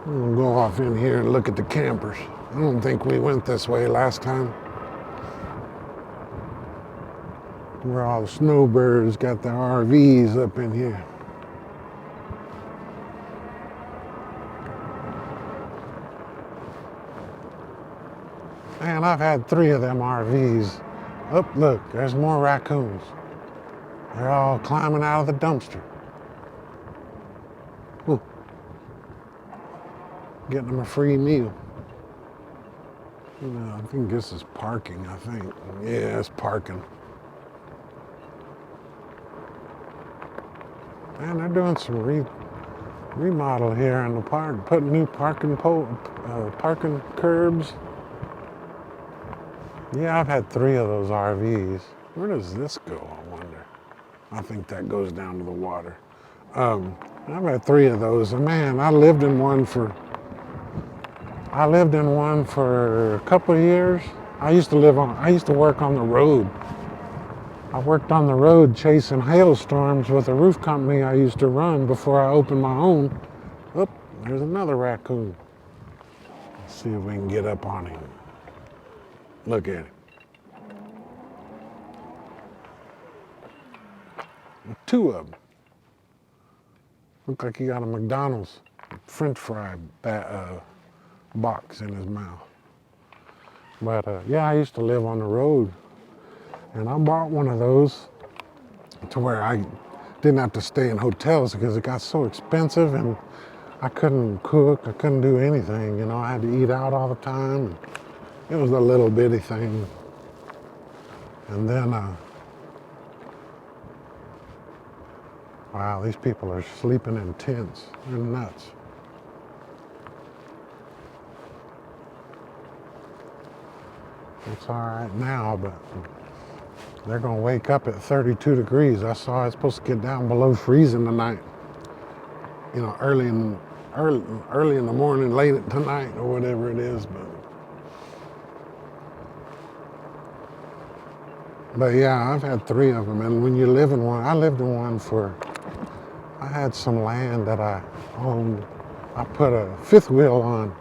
I'm gonna go off in here and look at the campers. I don't think we went this way last time. Where all the snowbirds got their RVs up in here. Man, I've had 3 of them RVs. Oh, look, there's more raccoons. They're all climbing out of the dumpster. Ooh. Getting them a free meal. I think this is parking, I think. Yeah, it's parking. Man, they're doing some remodel here in the park, putting new parking curbs. Yeah, I've had 3 of those RVs. Where does this go, I wonder? I think that goes down to the water. I've had 3 of those, and man, I lived in one for a couple of years. I used to work on the road. I worked on the road chasing hailstorms with a roof company I used to run before I opened my own. Oh, there's another raccoon. Let's see if we can get up on him. Look at him. 2 of them. Look like he got a McDonald's French fry box in his mouth. But yeah, I used to live on the road, and I bought one of those to where I didn't have to stay in hotels because it got so expensive, and I couldn't cook, I couldn't do anything. I had to eat out all the time. It was a little bitty thing. And then, wow, these people are sleeping in tents. They're nuts. It's all right now, but they're gonna wake up at 32 degrees. I saw it's supposed to get down below freezing tonight. Early in the morning, late at tonight, or whatever it is. But yeah, I've had 3 of them, and when you live in one, I lived in one I had some land that I owned. I put a 5th wheel on.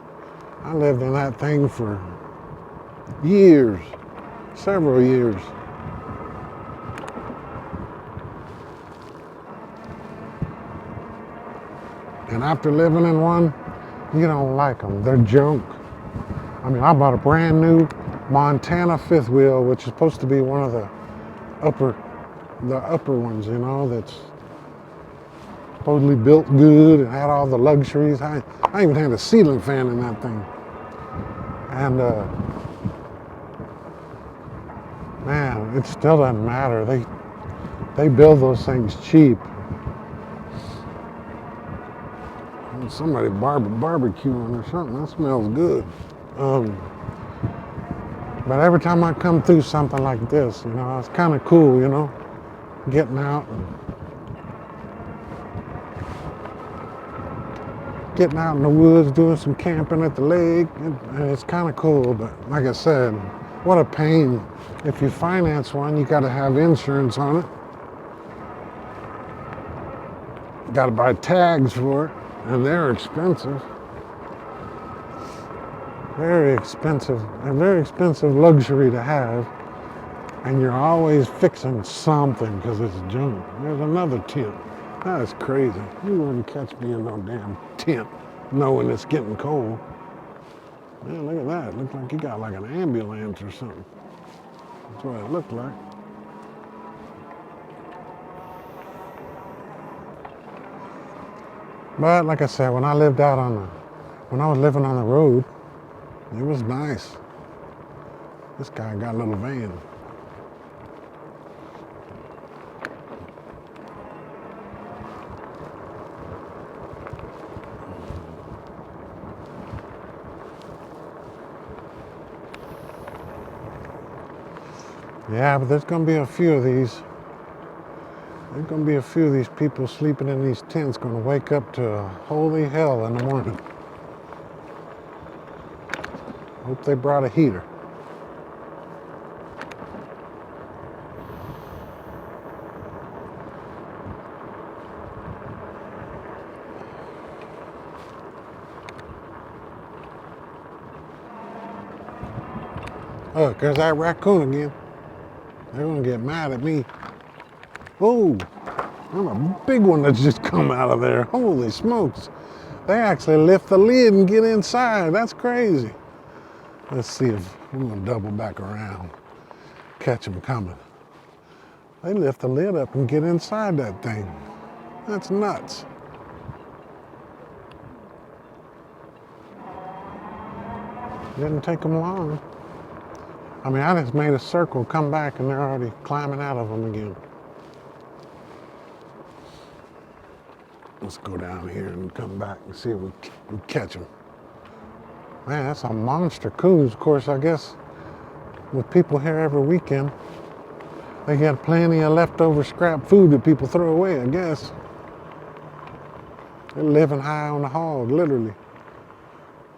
I lived in that thing for years, several years. And after living in one, you don't like them. They're junk. I mean, I bought a brand new Montana 5th wheel, which is supposed to be one of the upper ones, that's Supposedly built good and had all the luxuries. I even had a ceiling fan in that thing. And man, it still doesn't matter. They build those things cheap. And somebody barbecuing or something. That smells good. Um, but every time I come through something like this, you know, it's kind of cool, you know, getting out in the woods, doing some camping at the lake, and it's kind of cool. But like I said, what a pain. If you finance one, you got to have insurance on it. You got to buy tags for it, and they're expensive. Very expensive, a very expensive luxury to have. And you're always fixing something because it's junk. There's another tent. That's crazy. You wouldn't catch me in no damn tent knowing it's getting cold. Man, look at that. It looks like you got like an ambulance or something. That's what it looked like. But like I said, when I was living on the road, it was nice. This guy got a little van. Yeah, but there's gonna be a few of these. There's gonna be a few of these people sleeping in these tents gonna wake up to holy hell in the morning. Hope they brought a heater. Oh, there's that raccoon again. They're gonna get mad at me. Oh, I'm a big one that's just come out of there. Holy smokes. They actually lift the lid and get inside. That's crazy. Let's see if we're gonna double back around. Catch them coming. They lift the lid up and get inside that thing. That's nuts. Didn't take them long. I mean, I just made a circle, come back, and they're already climbing out of them again. Let's go down here and come back and see if we catch them. Man, that's a monster coos. Of course, I guess with people here every weekend, they got plenty of leftover scrap food that people throw away, I guess. They're living high on the hog, literally.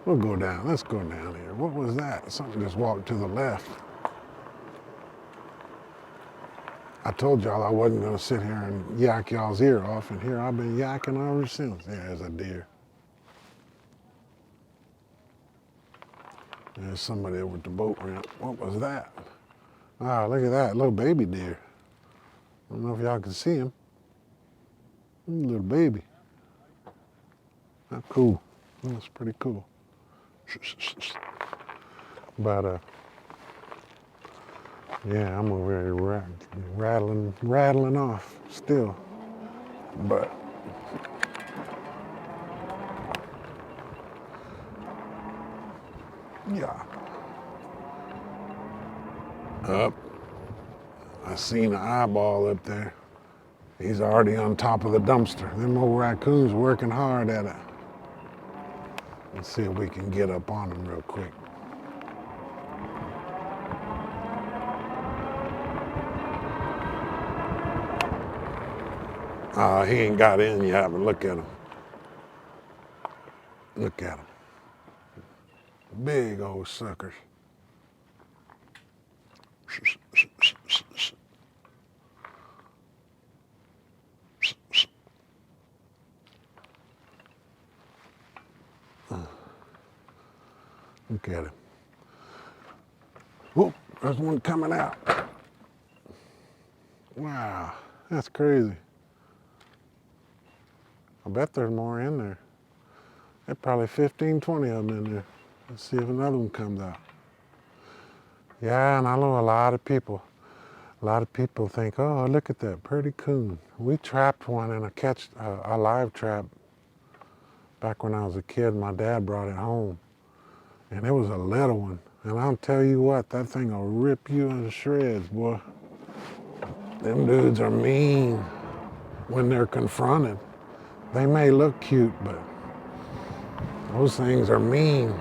We'll go down. Let's go down here. What was that? Something just walked to the left. I told y'all I wasn't going to sit here and yak y'all's ear off, and here I've been yakking ever since. There's a deer. There's somebody over at the boat ramp. What was that? Ah, look at that, little baby deer. I don't know if y'all can see him. Little baby. That's cool. That's pretty cool. But yeah, I'm over here rattling off still. But yeah. Up. I seen an eyeball up there. He's already on top of the dumpster. Them old raccoons working hard at it. Let's see if we can get up on him real quick. He ain't got in yet, but look at him. Look at him. Big old suckers. Look at him. Oh, there's one coming out. Wow, that's crazy. I bet there's more in there. There's probably 15, 20 of them in there. Let's see if another one comes out. Yeah, and I know a lot of people A lot of people think, oh, look at that pretty coon. We trapped one in a live trap back when I was a kid. My dad brought it home, and it was a little one. And I'll tell you what, that thing will rip you into shreds, boy. Them dudes are mean when they're confronted. They may look cute, but those things are mean.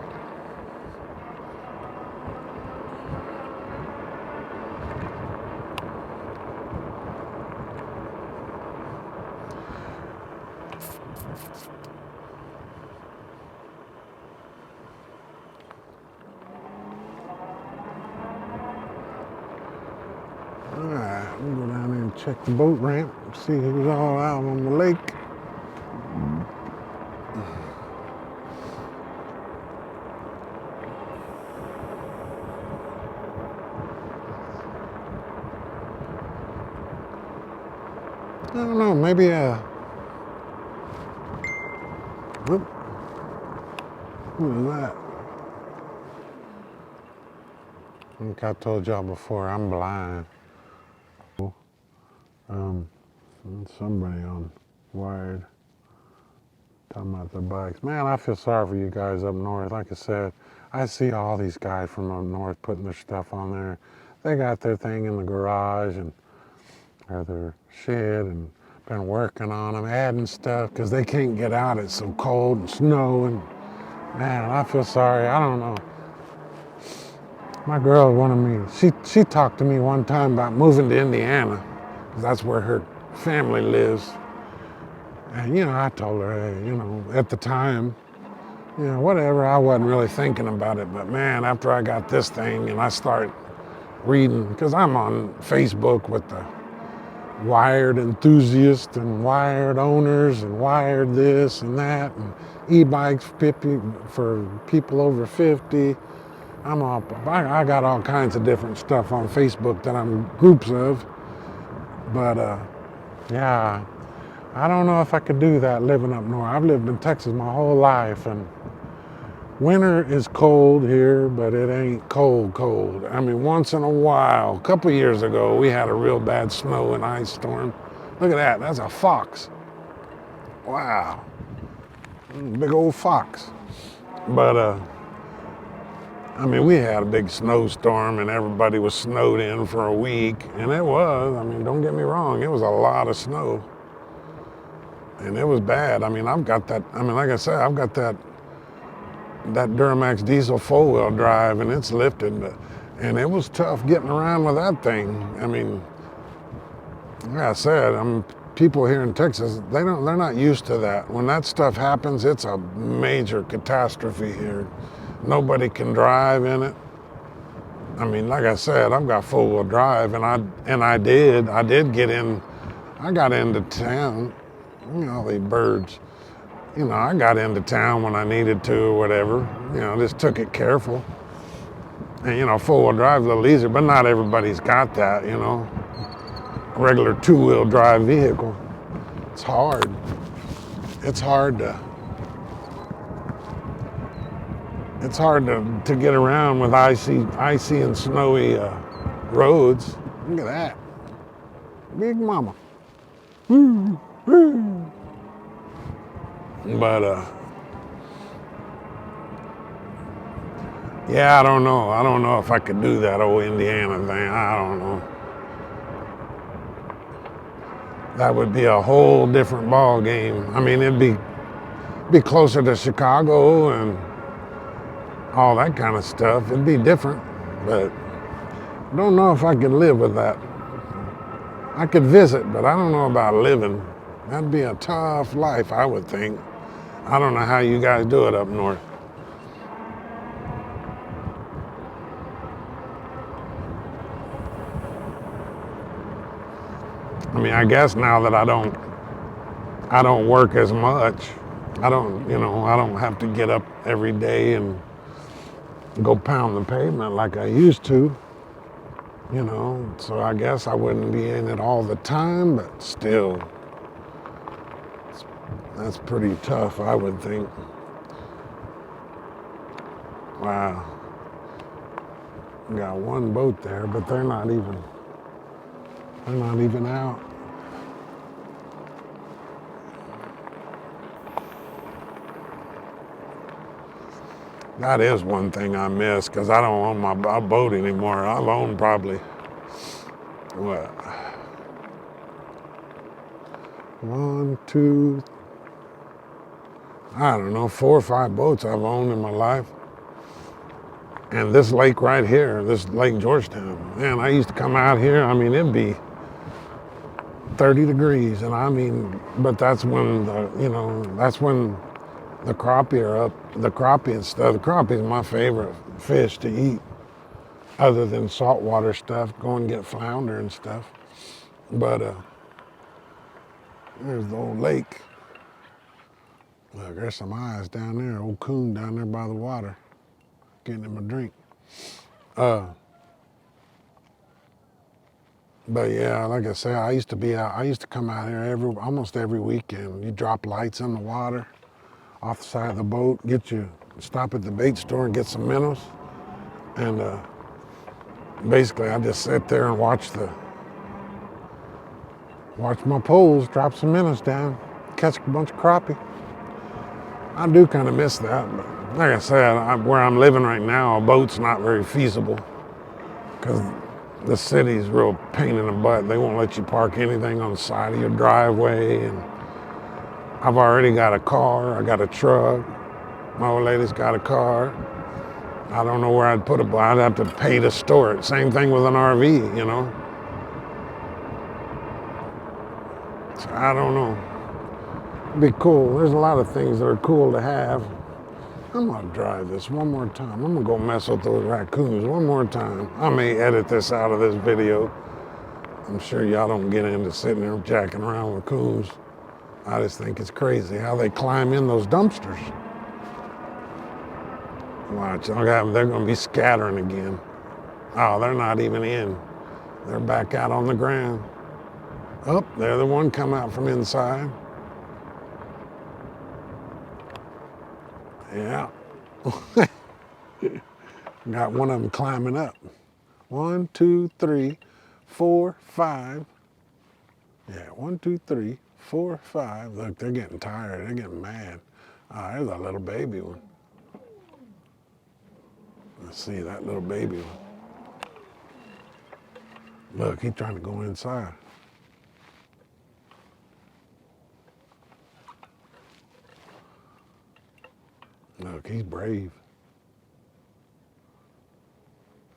All right, we'll go down there and check the boat ramp, see who's all out on the lake. I don't know, maybe whoop, who is that? Like I told y'all before, I'm blind. Somebody on Wired talking about their bikes. Man, I feel sorry for you guys up north. Like I said, I see all these guys from up north putting their stuff on there. They got their thing in the garage or their shed and been working on them, adding stuff because they can't get out. It's so cold and snow. And man, I feel sorry. I don't know. My girl wanted me, she talked to me one time about moving to Indiana because that's where her family lives. And, I told her, hey, at the time, whatever, I wasn't really thinking about it. But man, after I got this thing and I start reading, because I'm on Facebook with the Wired enthusiasts and Wired owners and Wired this and that, and e-bikes for people over 50. I got all kinds of different stuff on Facebook that I'm groups of. But yeah, I don't know if I could do that living up north. I've lived in Texas my whole life, and winter is cold here, but it ain't cold. I mean, once in a while, a couple years ago, we had a real bad snow and ice storm. Look at that, that's a fox. Wow, big old fox. But I mean, we had a big snowstorm and everybody was snowed in for a week, and don't get me wrong, it was a lot of snow. And it was bad. I mean, like I said, I've got that Duramax diesel 4-wheel drive, and it's lifted, and it was tough getting around with that thing. I mean, like I said, people here in Texas, they're not used to that. When that stuff happens, it's a major catastrophe here. Nobody can drive in it. I mean, like I said, I've got 4-wheel drive, and I did get in. I got into town. These birds. I got into town when I needed to or whatever. Just took it careful. And 4-wheel drive is a little easier, but not everybody's got that. A regular 2-wheel drive vehicle. It's hard. It's hard to get around with icy and snowy roads. Look at that. Big mama. But yeah, I don't know. I don't know if I could do that old Indiana thing. I don't know. That would be a whole different ball game. I mean, it'd be closer to Chicago and all that kind of stuff. It'd be different, but I don't know if I could live with that. I could visit, but I don't know about living. That'd be a tough life, I would think. I don't know how you guys do it up north. I mean, I guess now that I don't work as much. I don't have to get up every day and go pound the pavement like I used to. So I guess I wouldn't be in it all the time, but still, that's pretty tough, I would think. Wow. Got one boat there, but they're not even They're not even out. That is one thing I miss because I don't own my boat anymore. I've owned probably, what, 1, 2, I don't know, 4 or 5 boats I've owned in my life. And this lake right here, this Lake Georgetown, man, I used to come out here. I mean, it'd be 30 degrees. And I mean, but that's when, that's when the crappie are up, the crappie and stuff. The crappie is my favorite fish to eat other than saltwater stuff, go and get flounder and stuff. But there's the old lake. Look, there's some eyes down there, old coon down there by the water, getting him a drink. But yeah, like I said, I used to come out here almost every weekend. You drop lights in the water, off the side of the boat, stop at the bait store and get some minnows. And basically I just sit there and watch my poles, drop some minnows down, catch a bunch of crappie. I do kind of miss that, but like I said, where I'm living right now, a boat's not very feasible because the city's real pain in the butt. They won't let you park anything on the side of your driveway, and I've already got a car, I got a truck, my old lady's got a car. I don't know where I'd put it, but I'd have to pay to store it. Same thing with an RV, So I don't know. It'd be cool. There's a lot of things that are cool to have. I'm gonna drive this one more time. I'm gonna go mess with those raccoons one more time. I may edit this out of this video. I'm sure y'all don't get into sitting there jacking around with coons. I just think it's crazy how they climb in those dumpsters. Watch, they're gonna be scattering again. Oh, they're not even in. They're back out on the ground. Oh, they're the one come out from inside. Yeah. Got one of them climbing up. 1, 2, 3, 4, 5. Yeah, 1, 2, 3, 4, 5. Look, they're getting tired. They're getting mad. Oh, there's a little baby one. Let's see that little baby one. Look, he's trying to go inside. Look, he's brave.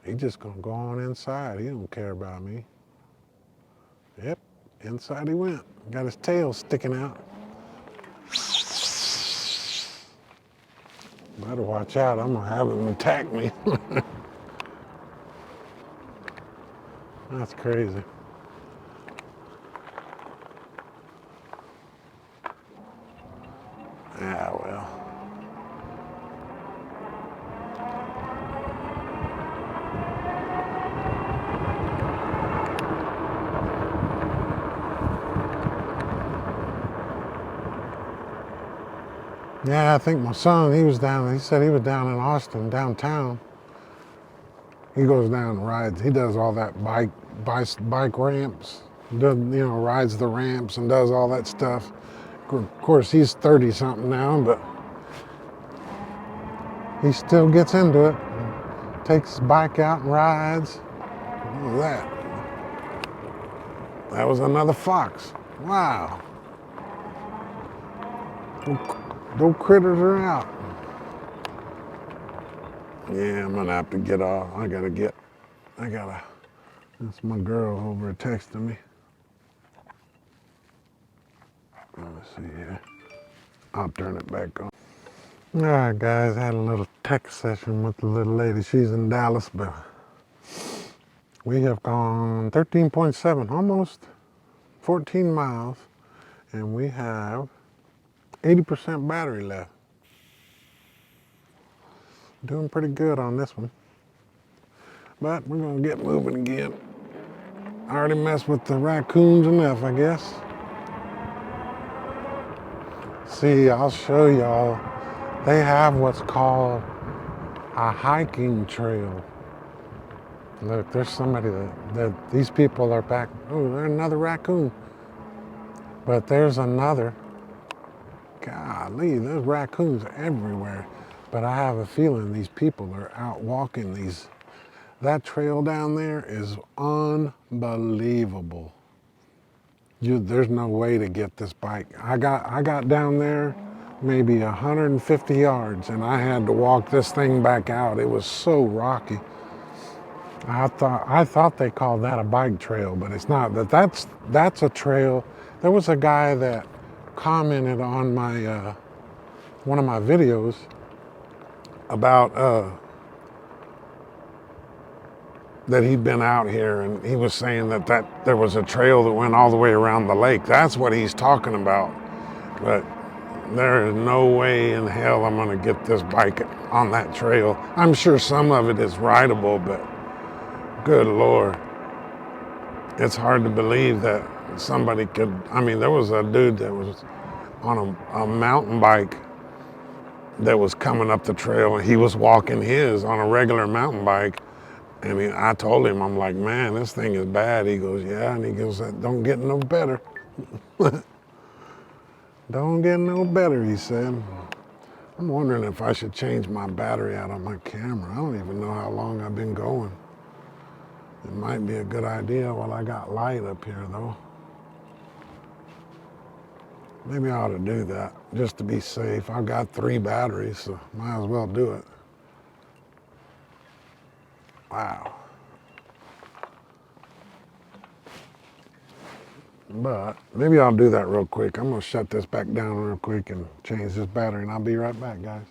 He's just gonna go on inside. He don't care about me. Yep, inside he went. Got his tail sticking out. Better watch out, I'm gonna have him attack me. That's crazy. Ah, well. Yeah, I think my son, he said he was down in Austin, downtown. He goes down and rides. He does all that bike ramps, rides the ramps and does all that stuff. Of course, he's 30 something now, but he still gets into it. Takes his bike out and rides. Look at that. That was another fox. Wow. Those critters are out. Yeah, I'm gonna have to get off. That's my girl over texting me. Let's see here. I'll turn it back on. All right, guys, I had a little text session with the little lady. She's in Dallas, but we have gone 13.7, almost 14 miles, and we have 80% battery left. Doing pretty good on this one. But we're gonna get moving again. I already messed with the raccoons enough, I guess. See, I'll show y'all. They have what's called a hiking trail. Look, there's somebody that these people are back. Oh, there's another raccoon. But there's another. Golly, there's raccoons everywhere. But I have a feeling these people are out walking these. That trail down there is unbelievable. There's no way to get this bike. I got down there maybe 150 yards and I had to walk this thing back out. It was so rocky. I thought they called that a bike trail, but it's not. That's a trail. There was a guy that commented on my one of my videos about that he'd been out here, and he was saying that there was a trail that went all the way around the lake. That's what he's talking about. But there is no way in hell I'm gonna get this bike on that trail. I'm sure some of it is rideable, but good Lord. It's hard to believe that somebody could, I mean, there was a dude that was on a mountain bike that was coming up the trail, and he was walking his on a regular mountain bike. And I told him, I'm like, man, this thing is bad. He goes, yeah. And he goes, don't get no better. Don't get no better, he said. I'm wondering if I should change my battery out on my camera. I don't even know how long I've been going. It might be a good idea while I got light up here, though. Maybe I ought to do that just to be safe. I've got 3 batteries, so might as well do it. Wow. But maybe I'll do that real quick. I'm gonna shut this back down real quick and change this battery, and I'll be right back, guys.